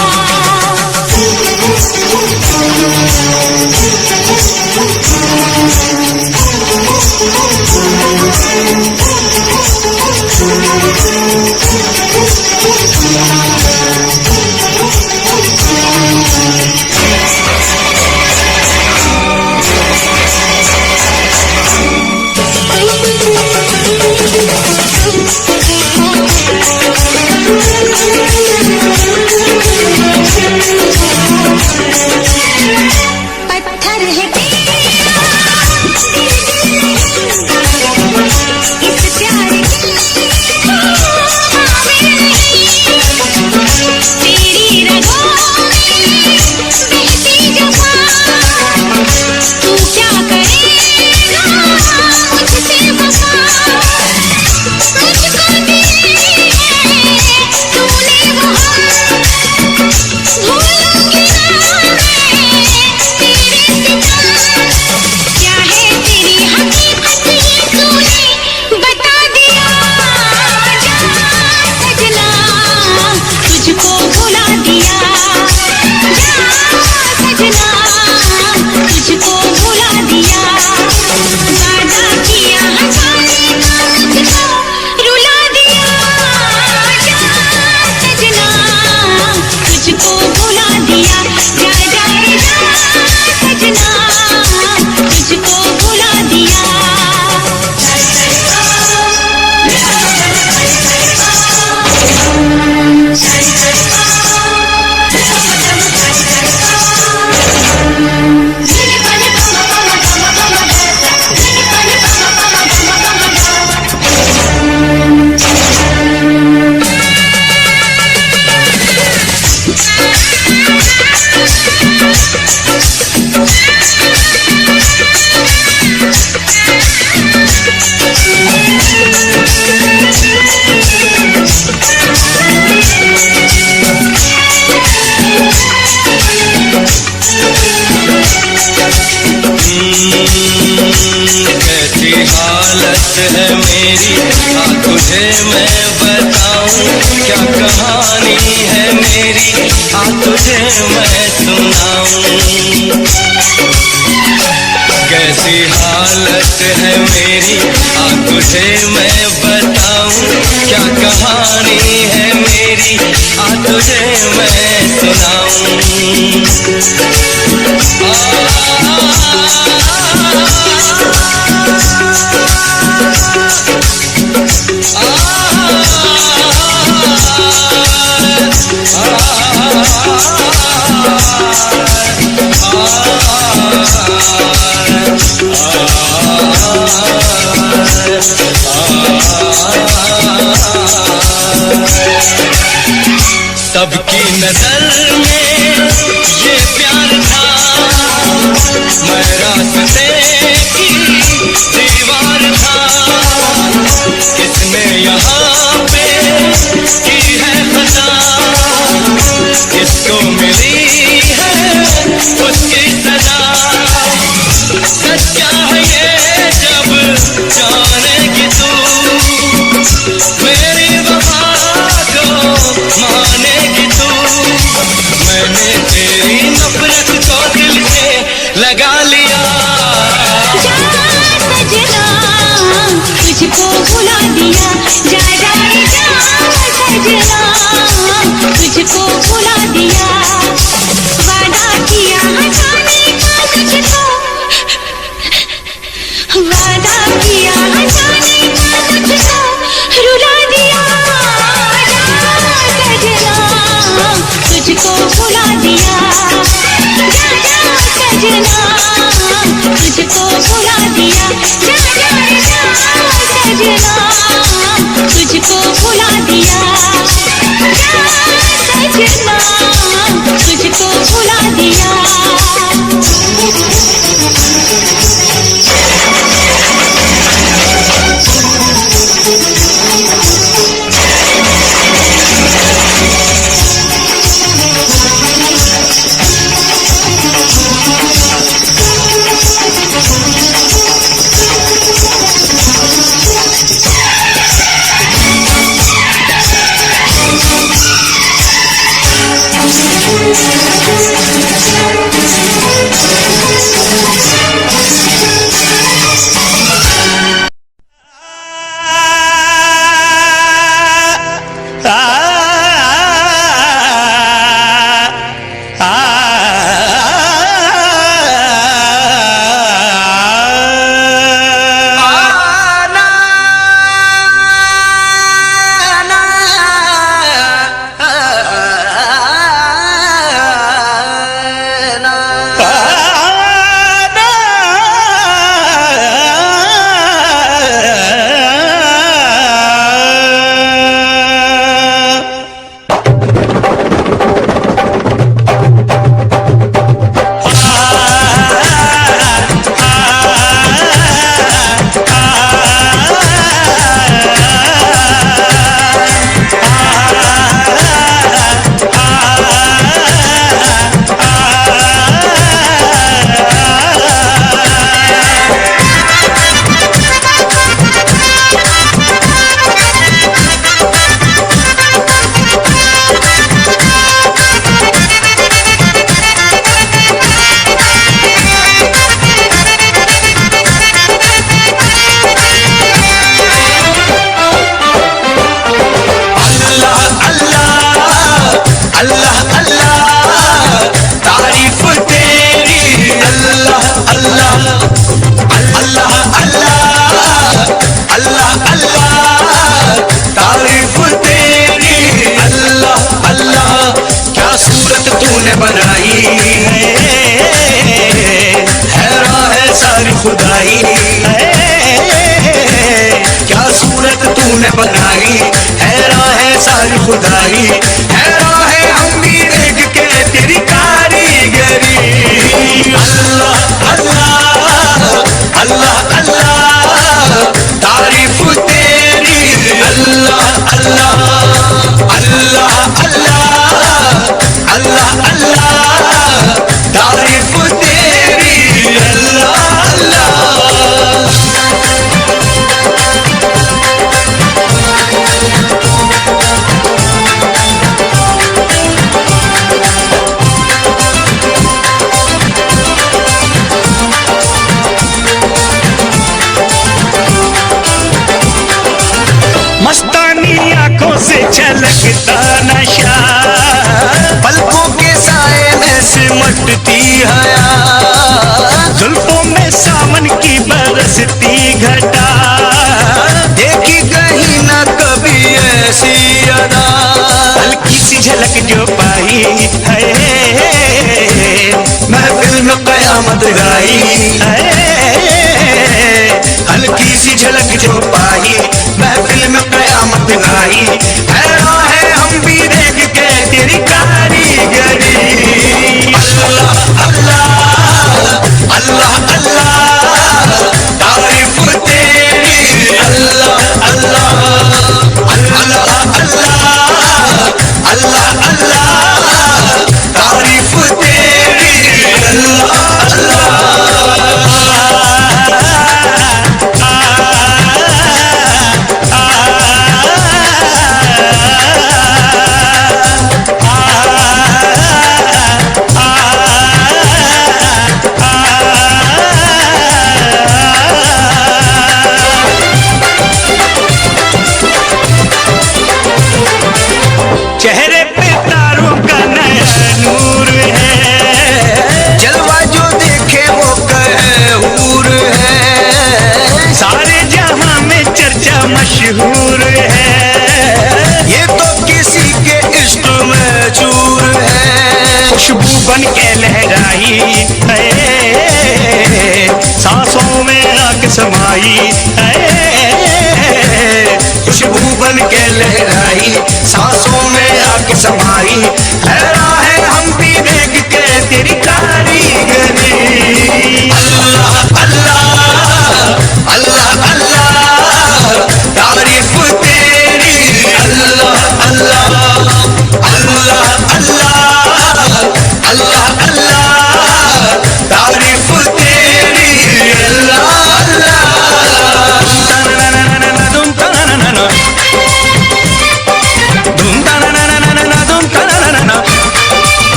पत्थर है तेरा इस प्यार की तेरी रगों में बहती जवां, तू क्या करेगा मुझसे वफा, मुझको दिए हैं तूने वो हाथ, भूलूंगी ना मैं तेरे सिवा, क्या है तेरी हकीकत ये तूने बता दिया, कैसी हालत है मेरी तुझे मैं बताऊं, क्या कहानी है मेरी तुझे मैं सुनाऊं। कैसी हालत है मेरी तुझे मैं बताऊं, क्या कहानी है मेरी तुझे मैं सुनाऊं। सबकी नजर में ये प्यार था, मैं रास्ते की दीवार था। किसने यहाँ पे की है खता, किसको मिली है उसकी सजा। सच्चा है ये जब जानेगी तू, मेरी वफा को मानेगी तू। मैंने तेरी नफरत को दिल से लगा लिया। सजना तुझको भुला दिया, जा जा जा सजना तुझको भुला दिया। वादा किया जाने का तुझको, वादा किया जाने का तुझको रुला दिया। सजना तुझको भुला दिया, जा जा सजना तुझको भुला दिया। जा जा जा सजना तुझको भुला दिया। जा सजना तुझको भुला दिया। खुदाई क्या सूरत तूने बनाई, हैरान है सारी खुदाई, हैरान है हम भी देख के तेरी कारीगरी। अल्लाह अल्लाह अल्लाह अल्लाह तारीफ तेरी, अल्लाह अल्लाह अल्लाह अल्लाह अल्लाह अल्लाह तारीफ तेरी।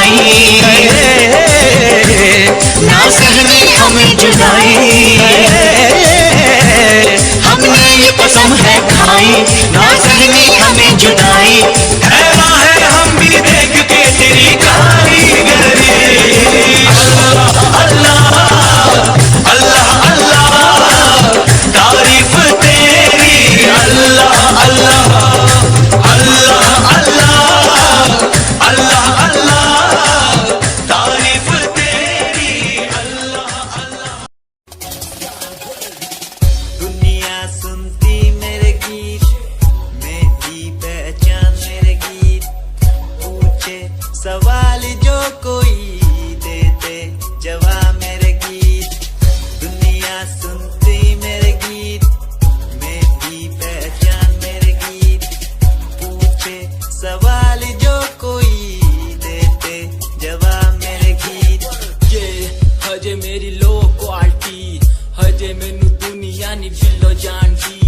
जुदाई, ना सहनी हमें जुदाई, हमने ये कसम है खाई, ना सहनी हमें जुदाई। हैरान है हम भी देख के तेरी कारीगरी। अल्लाह अल्लाह अल्लाह अल्लाह तारीफ तेरी, अल्लाह अल्लाह अल्लाह अल्लाह अल्लाह अल्लाह तारीफ तेरी, अल्लाह अल्लाह। दुनिया सुनती मेरे गीत, मेरी पहचान मेरे गीत, पूछे सवाल जो कोई देते जवाब मेरे गीत। दुनिया सुनती मेरे गीत, मेरी पहचान मेरे गीत, पूछे सवाल जो कोई देते जवाब मेरे गीत। ये हजे मेरी लो क्वालिटी, हजे मैनू दुनिया नी बिल्लो जानदी।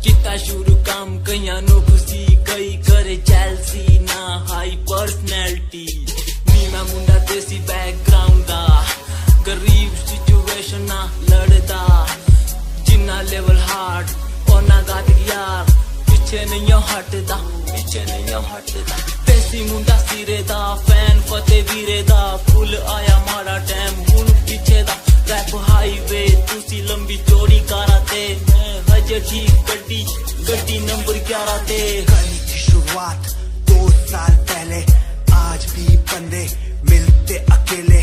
किता शुरू काम कईयां नो खुशी, कई करे जेलसी, ना हाई पर्सनैलिटी। नी मैं मुंडा देसी बैकग्राउंड दा, गरीब सिचुएशन ना लड़दा। जिन्ना लेवल हार्ड ओना गाद यार, पीछे नहीं हटदा, पीछे नहीं हटदा। देसी मुंडा सिरे दा, फैन फते वीरे दा, फुल आया माड़ा टाइम हुन पीछे दा। रैप हाईवे तुसी लंबी चौड़ी कारा ते, मैं हजे ठीक गड्डी गड्डी नंबर 11 ते। कहानी की शुरुआत 2 साल पहले, आज भी बंदे मिलते अकेले।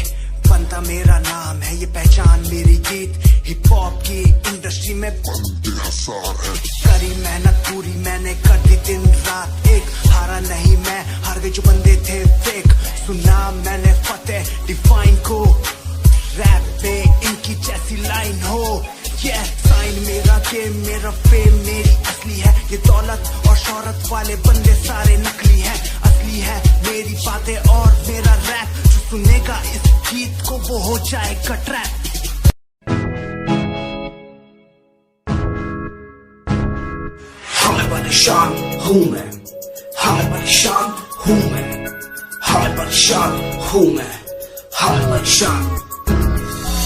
बनता मेरा नाम है, ये पहचान मेरी गीत। हिप हॉप की इंडस्ट्री में करी मेहनत पूरी मैंने, कर दी दिन रात एक। हारा नहीं मैं, हार गए जो बंदे थे फेक। सुना मैंने फतेह डिफाइन को, रैप पे इनकी जैसी लाइन हो। ये साइन मेरा गेम, मेरा फेम मेरी असली है। ये दौलत और शोहरत वाले बंदे सारे नकली हैं, असली है मेरी बातें और मेरा रैप। जो सुनेगा इस गीत को वो हो जाएगा ट्रैप। हमें परेशान हूँ मैं, हमें परेशान हूँ मैं, हमें परेशान हूँ मैं, हमें परेशान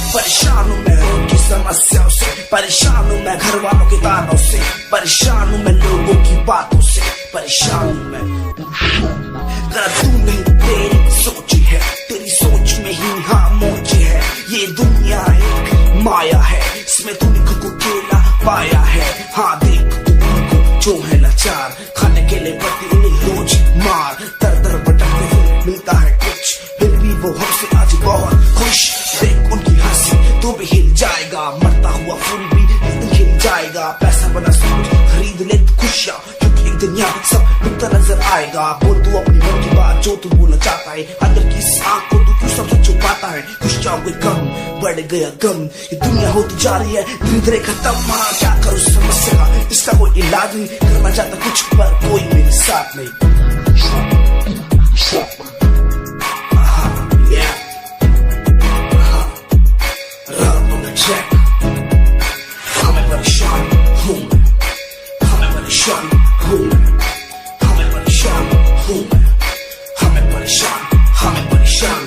परेशान हूँ मैं उनकी समस्याओं से, परेशान हूँ मैं घर वालों के तानों से, परेशान हूँ मैं लोगों की बातों से, परेशान हूँ मैं। जरा तू नहीं तेरी सोच है, तेरी सोच में ही हाँ मौज है। ये दुनिया एक माया है, इसमें तूने खुद को अकेला पाया है। हाँ देख तू उनको जो है लाचार, खाने के लिए पड़ती उन्हें रोज मार। दर दर भटकते हुए मिलता है कुछ, फिर भी वो हमसे आज बहुत खुश। देख उनकी हंसी तो भी हिल जाएगा, मरता हुआ फूल भी हिल जाएगा। पैसा बना सब खरीद ले खुशियाँ, क्योंकि एक दिन यहाँ सब बिकता नजर आएगा। बोल तू अपनी मन की बात जो तू बोलना चाहता है, अंदर की इस आँख को तू क्यों सबसे छुपाता है। खुशियाँ हुए कम, बढ़ गया गम, ये दुनिया होती जा रही है धीरे धीरे खत्म। हाँ क्या करूँ समस्या का, इसका कोई इलाज नहीं। करना चाहता कुछ पर कोई मेरे साथ नहीं। हमें परेशान हूँ मैं, हमें परेशान हूँ मैं, हमें परेशान हूँ मैं, हमें परेशान, हमें परेशान।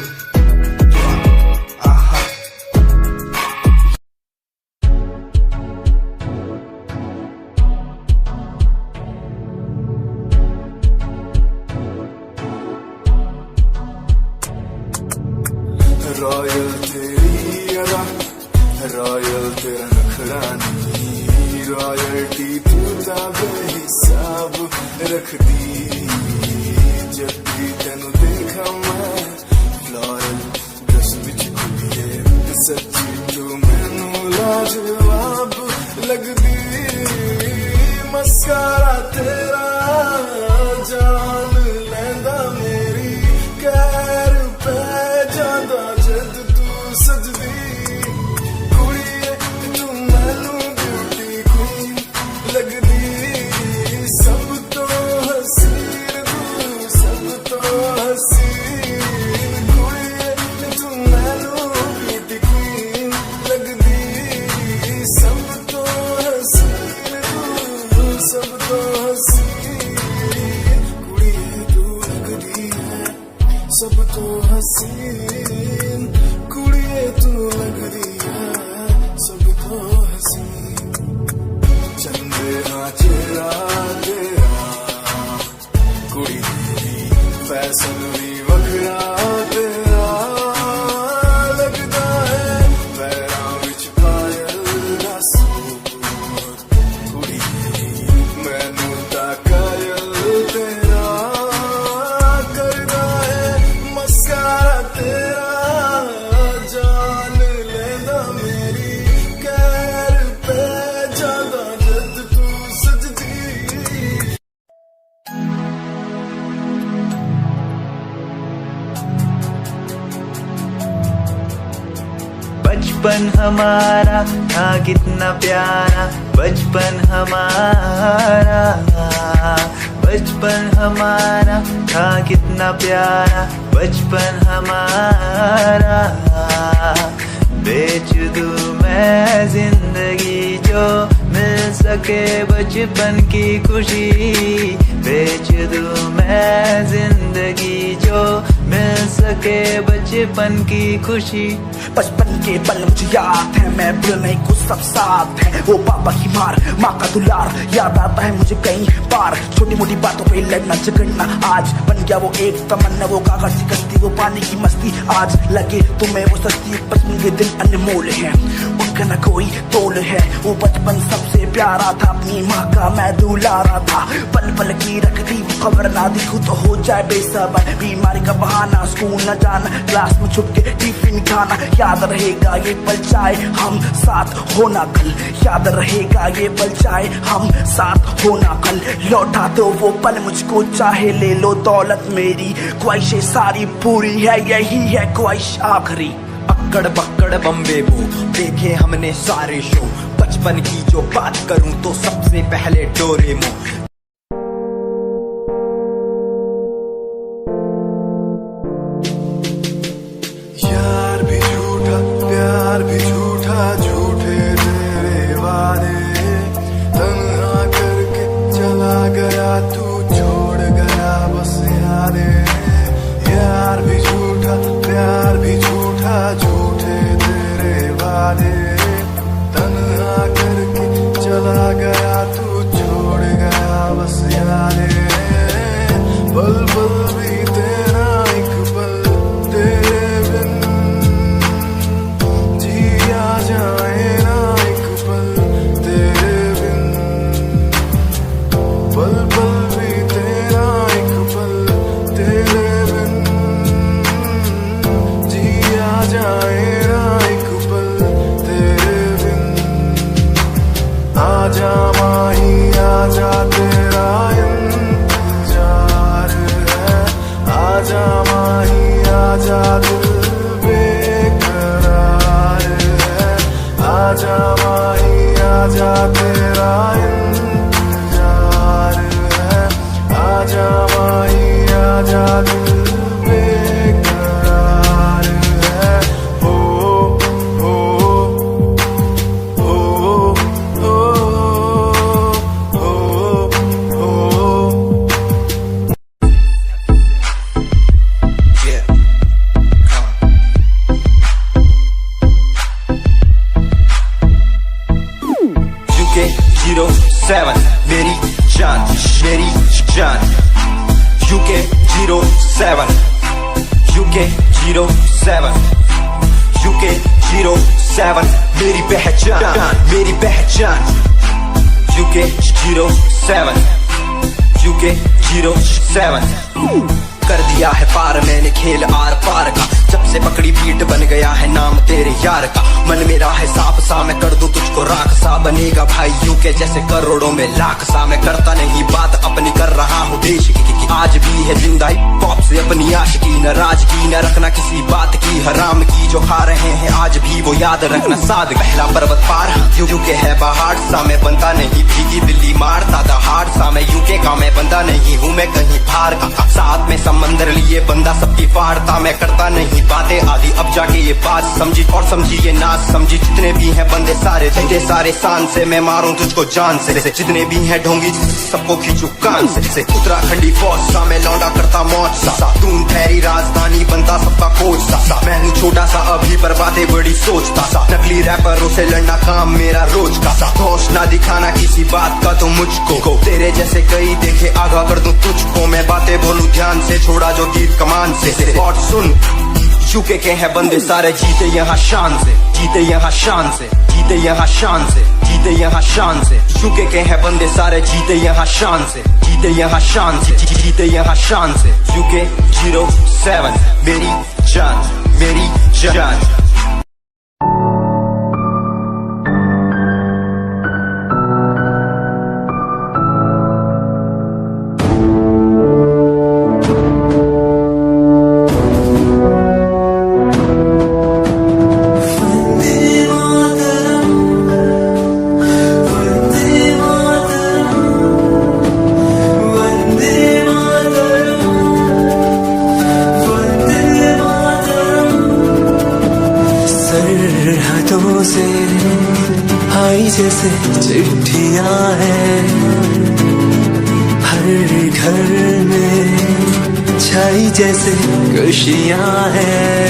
रॉयल तेरी अदा, रॉयल तेरा नखरा नहीं, रॉयल्टी तू बेहिसाब रख दी। जब भी तेनू देखा मैं फ्लोरल ड्रेस विच कुड़िए, सच्ची तू मैनू लाजवाब लगदी। मस्कारा तेरा जान लैंदा मेरी, कैर पे जादा जद तू सजदी। कुड़िए तू मैनू ब्यूटी क्वीन लगदी, सब तो हसीन तू, सब तो हसीन। कुड़िए तू मैनू ब्यूटी क्वीन लगदी, सब तो हसीन तू, सब तो हसीन। तो हसीन कुड़िए तू लगदी है सब तो हसीन चंदे ना चेहरा तेरा कुड़ी दी फैशन भी वखरा तेरा लगदा है पैरां विच पायल दा सूट कुड़ी मैनू तां कायल तेरा करदा है मस्कारा तेरा जान लेंदा मेरी कैर पे जादा जद तू सजदी बचपन हमारा था कितना प्यारा, बचपन हमारा, बचपन हमारा था कितना प्यारा, बचपन हमारा। बेच दूं मैं जिंदगी जो मिल सके बचपन की खुशी, बेच दूं मैं जिंदगी जो मिल सके बचपन की खुशी। बचपन के पल मुझे याद है, मैं भूल नहीं कुछ सब साथ है। वो पापा की मार, माँ का दुलार याद आता है मुझे कई बार। छोटी मोटी बातों पे लड़ना झगड़ना आज बन गया वो एक तमन्ना। वो कागज की कश्ती, वो पानी की मस्ती, आज लगे तुम्हें वो सस्ती। बचपन के दिन अनमोल है, उनका न कोई तोल है। वो बचपन सबसे प्यारा था, अपनी माँ का मैं दुलारा था। पल पल की रखती वो खबर ना दिखूं तो हो जाए बेसबर। बीमारी का बहाना, स्कूल न जाना, क्लास में छुप के टिफिन खाना। याद रहेगा ये पल चाहे हम साथ होना कल, याद रहेगा ये पल चाहे हम साथ होना कल। लौटा दो वो पल मुझको, चाहे ले लो दौलत मेरी। ख्वाहिशें सारी पूरी है, यही है ख्वाहिश आखिरी। अक्कड़ बक्कड़ बम्बे वो देखे हमने सारे शो। बचपन की जो बात करूं तो सबसे पहले डोरेमोन। यार भी झूठा प्यार भी झूठा, झूठे तेरे वादे। तन्हा करके चला गया तू, छोड़ गया बस यादें। यार भी झूठा प्यार भी झूठा, झूठे तेरे वादे। तन्हा करके चला गया तू, छोड़ गया बस यादें। पल पल भी तेरा एक पल तेरे बिन जिया जाए ना एक पल तेरे बिन। पल पल भी तेरा एक पल तेरे बिन जिया जाए ना एक पल तेरे बिन। आजा माही आजा तेरा इंतजार है। आजा माही आजा दिल बेकरार है। आजा माही आजा तेरा इंतजार है। आजा माही आजा दिल बेकरार है। हो हो हो हो हो हो। Yeah. UK07 मेरी जान, मेरी जान। UK07 UK07 UK07 मेरी पहचान, मेरी पहचान। UK07 UK07 कर दिया है पार मैंने खेल आर पार का। जब से पकड़ी बीट बन गया है नाम तेरे यार का। मन मेरा है साफ सा, मैं कर दूं तुझको राख सा। बनेगा भाई यूके जैसे करोड़ों में लाख सा। मैं करता नहीं बात अपनी, कर रहा हूँ देश की। आज भी है जिंदा पॉप से अपनी आशिकी। नाराजगी न रखना किसी बात की, हराम की जो खा रहे हैं आज भी वो याद रखना। साद पहला पर्वत पार यूके है पहाड़ सा। मैं बनता नहीं भीगी बिल्ली मारता दहाड़ सा। मैं यूके का मैं बंदा नहीं हूँ, मैं कहीं बाहर का। साथ में समंदर लिए बंदा सबकी फाड़ता। मैं करता नहीं बात बातें आधी अब जाके ये बात समझी और समझी ये नाच समझी। जितने भी हैं बंदे सारे तेरे सारे शान से मैं मारूं तुझको जान से। जितने भी हैं ढोंगी सबको खींचू कान से। उत्तराखंडी फौज सा मैं लौंडा करता मौज सा। तू ठहरी राजधानी बनता सबका कोच सा। मैं हूँ छोटा सा अभी पर बातें बड़ी सोचता सा। नकली रैपरों से लड़ना काम मेरा रोज का सा। होश ना दिखाना किसी बात का तो मुझको तेरे जैसे कई देखे आगा कर दूं तुझको। मैं बातें बोलूं ध्यान से छोड़ा जो तीर कमान से। और सुन यूके के हैं बंदे सारे जीते यहाँ शान से। जीते यहाँ शान से। जीते यहाँ शान से। जीते यहाँ शान से। यूके के हैं बंदे सारे जीते यहाँ शान से। जीते यहाँ शान से। जीते यहाँ शान से। यूके 07 मेरी जान मेरी जान। सरहदों से आई जैसे चिट्ठियां हैं, हर घर में छाई जैसे खुशियां हैं।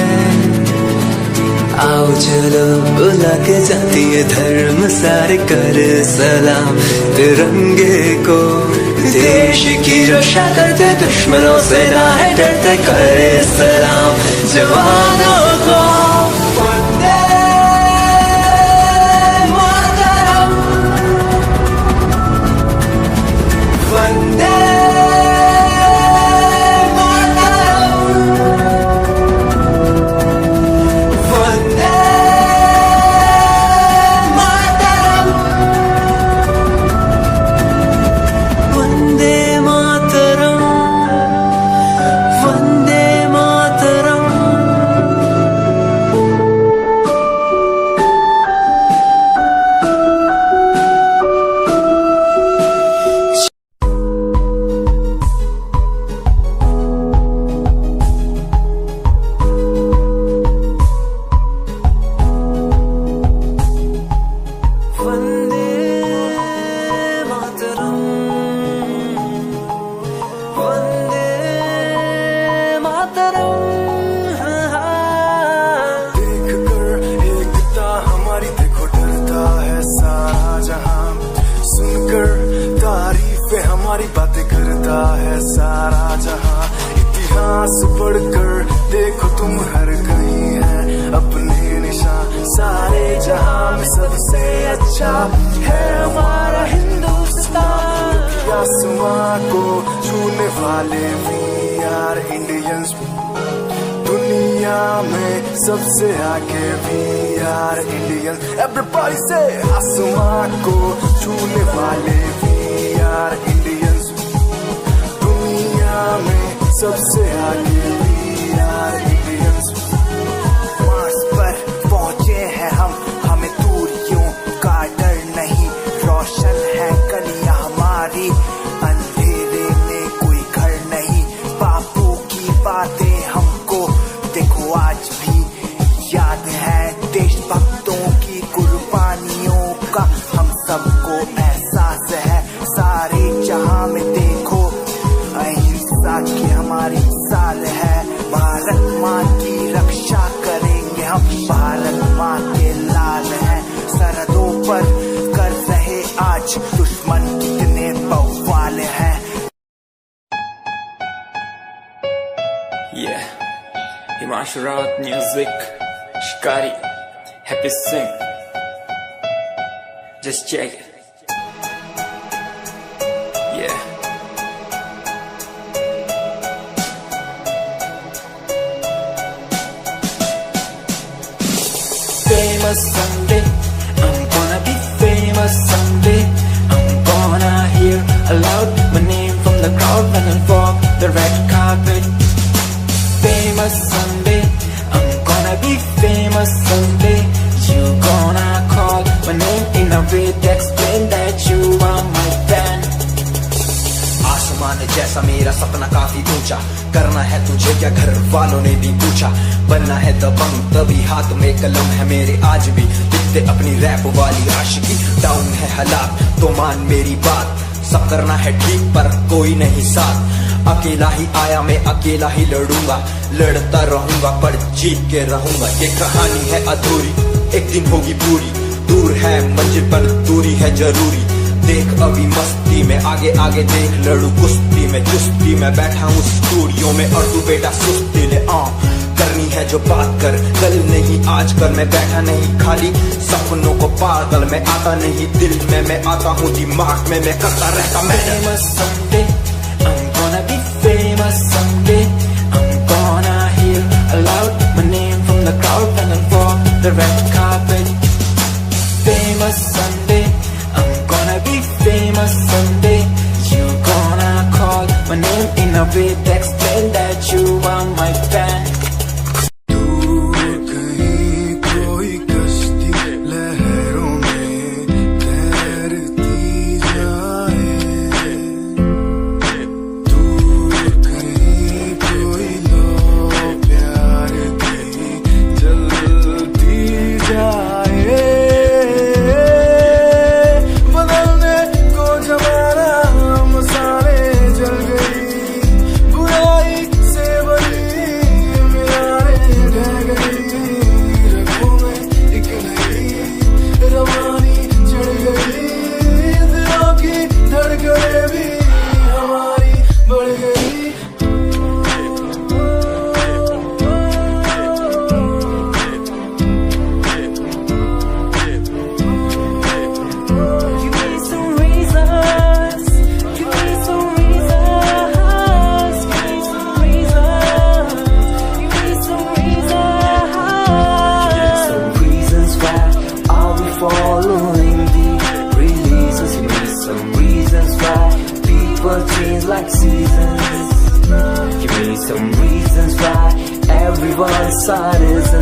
आओ चलो बुला के जाती है धर्म सारे कर सलाम तिरंगे को। देश की रक्षा करते दुश्मनों से ना है डरते करे सलाम जवानों को। हमारी बातें करता है सारा जहां। इतिहास पढ़कर देखो तुम हर कहीं है अपने निशान। सारे जहां में सबसे अच्छा है हमारा हिंदुस्तान। आसमां को छूने वाले वी आर इंडियंस। दुनिया में सबसे आगे वी आर इंडियंस। एवरीबॉडी से आसमां को छूने वाले वी आर इंडियंस। दुनिया में सबसे आगे वी आर इंडियंस। मार्स पर पहुंचे हैं हम, हमें दूरियों का डर नहीं। रोशन है गलियां हमारी, अंधेरे में कोई घर नहीं। बापू की बातें हमको देखो आज भी याद है। देशभक्तों की कुर्बानियों का हम सबको एहसास है। सारे जहां में देखो अहिंसा की हमारी साल है। भारत माँ की रक्षा करेंगे हम, भारत माँ के लाल हैं। सरहदों पर कर रहे आज दुश्मन कितने बवाल हैं। Yeah, Himanshu Rawat music, Shikari, Happy Singh. Just check it. Yeah. Famous someday, I'm gonna be famous someday. I'm gonna hear aloud my name from the crowd when I walk the red carpet. Famous someday, I'm gonna be famous someday. You gonna call my name in a way to explain that you are my fan. आसमान जैसा सा मेरा सपना काफी ऊंचा, करना है तुझे क्या घर वालों ने भी पूछा, बनना है दबंग तभी हाथ में कलम है मेरे आज भी, लिखते अपनी रैप वाली आशिकी, डाउन है हालात तो मान मेरी बात, सब करना है ठीक पर कोई नहीं साथ, अकेला ही आया मैं अकेला ही लड़ूंगा, लड़ता रहूंगा पर जीत के रहूंगा, ये कहानी है अधूरी एक दिन होगी पूरी, दूर है मंजिल पर दूरी है जरूरी, देख अभी मस्ती में आगे आगे देख, लड़ू कुश्ती में चुस्ती में बैठा हूँ स्टूडियो में और तू बेटा सुस्ती ले करनी है जो बात कर, कल नहीं आज कर, मैं बैठा नहीं खाली सपनों को पागल, मैं आता नहीं दिल में, मैं आता हूँ दिमाग में, मैं करता रहता मैं Famous someday, I'm gonna be famous someday, I'm gonna hear aloud my name from the crowd and I'll walk the red carpet. Famous someday, I'm gonna be famous someday, you gonna call my name in a way to explain that you are my fan. Like seasons, give me some reasons why everyone's side is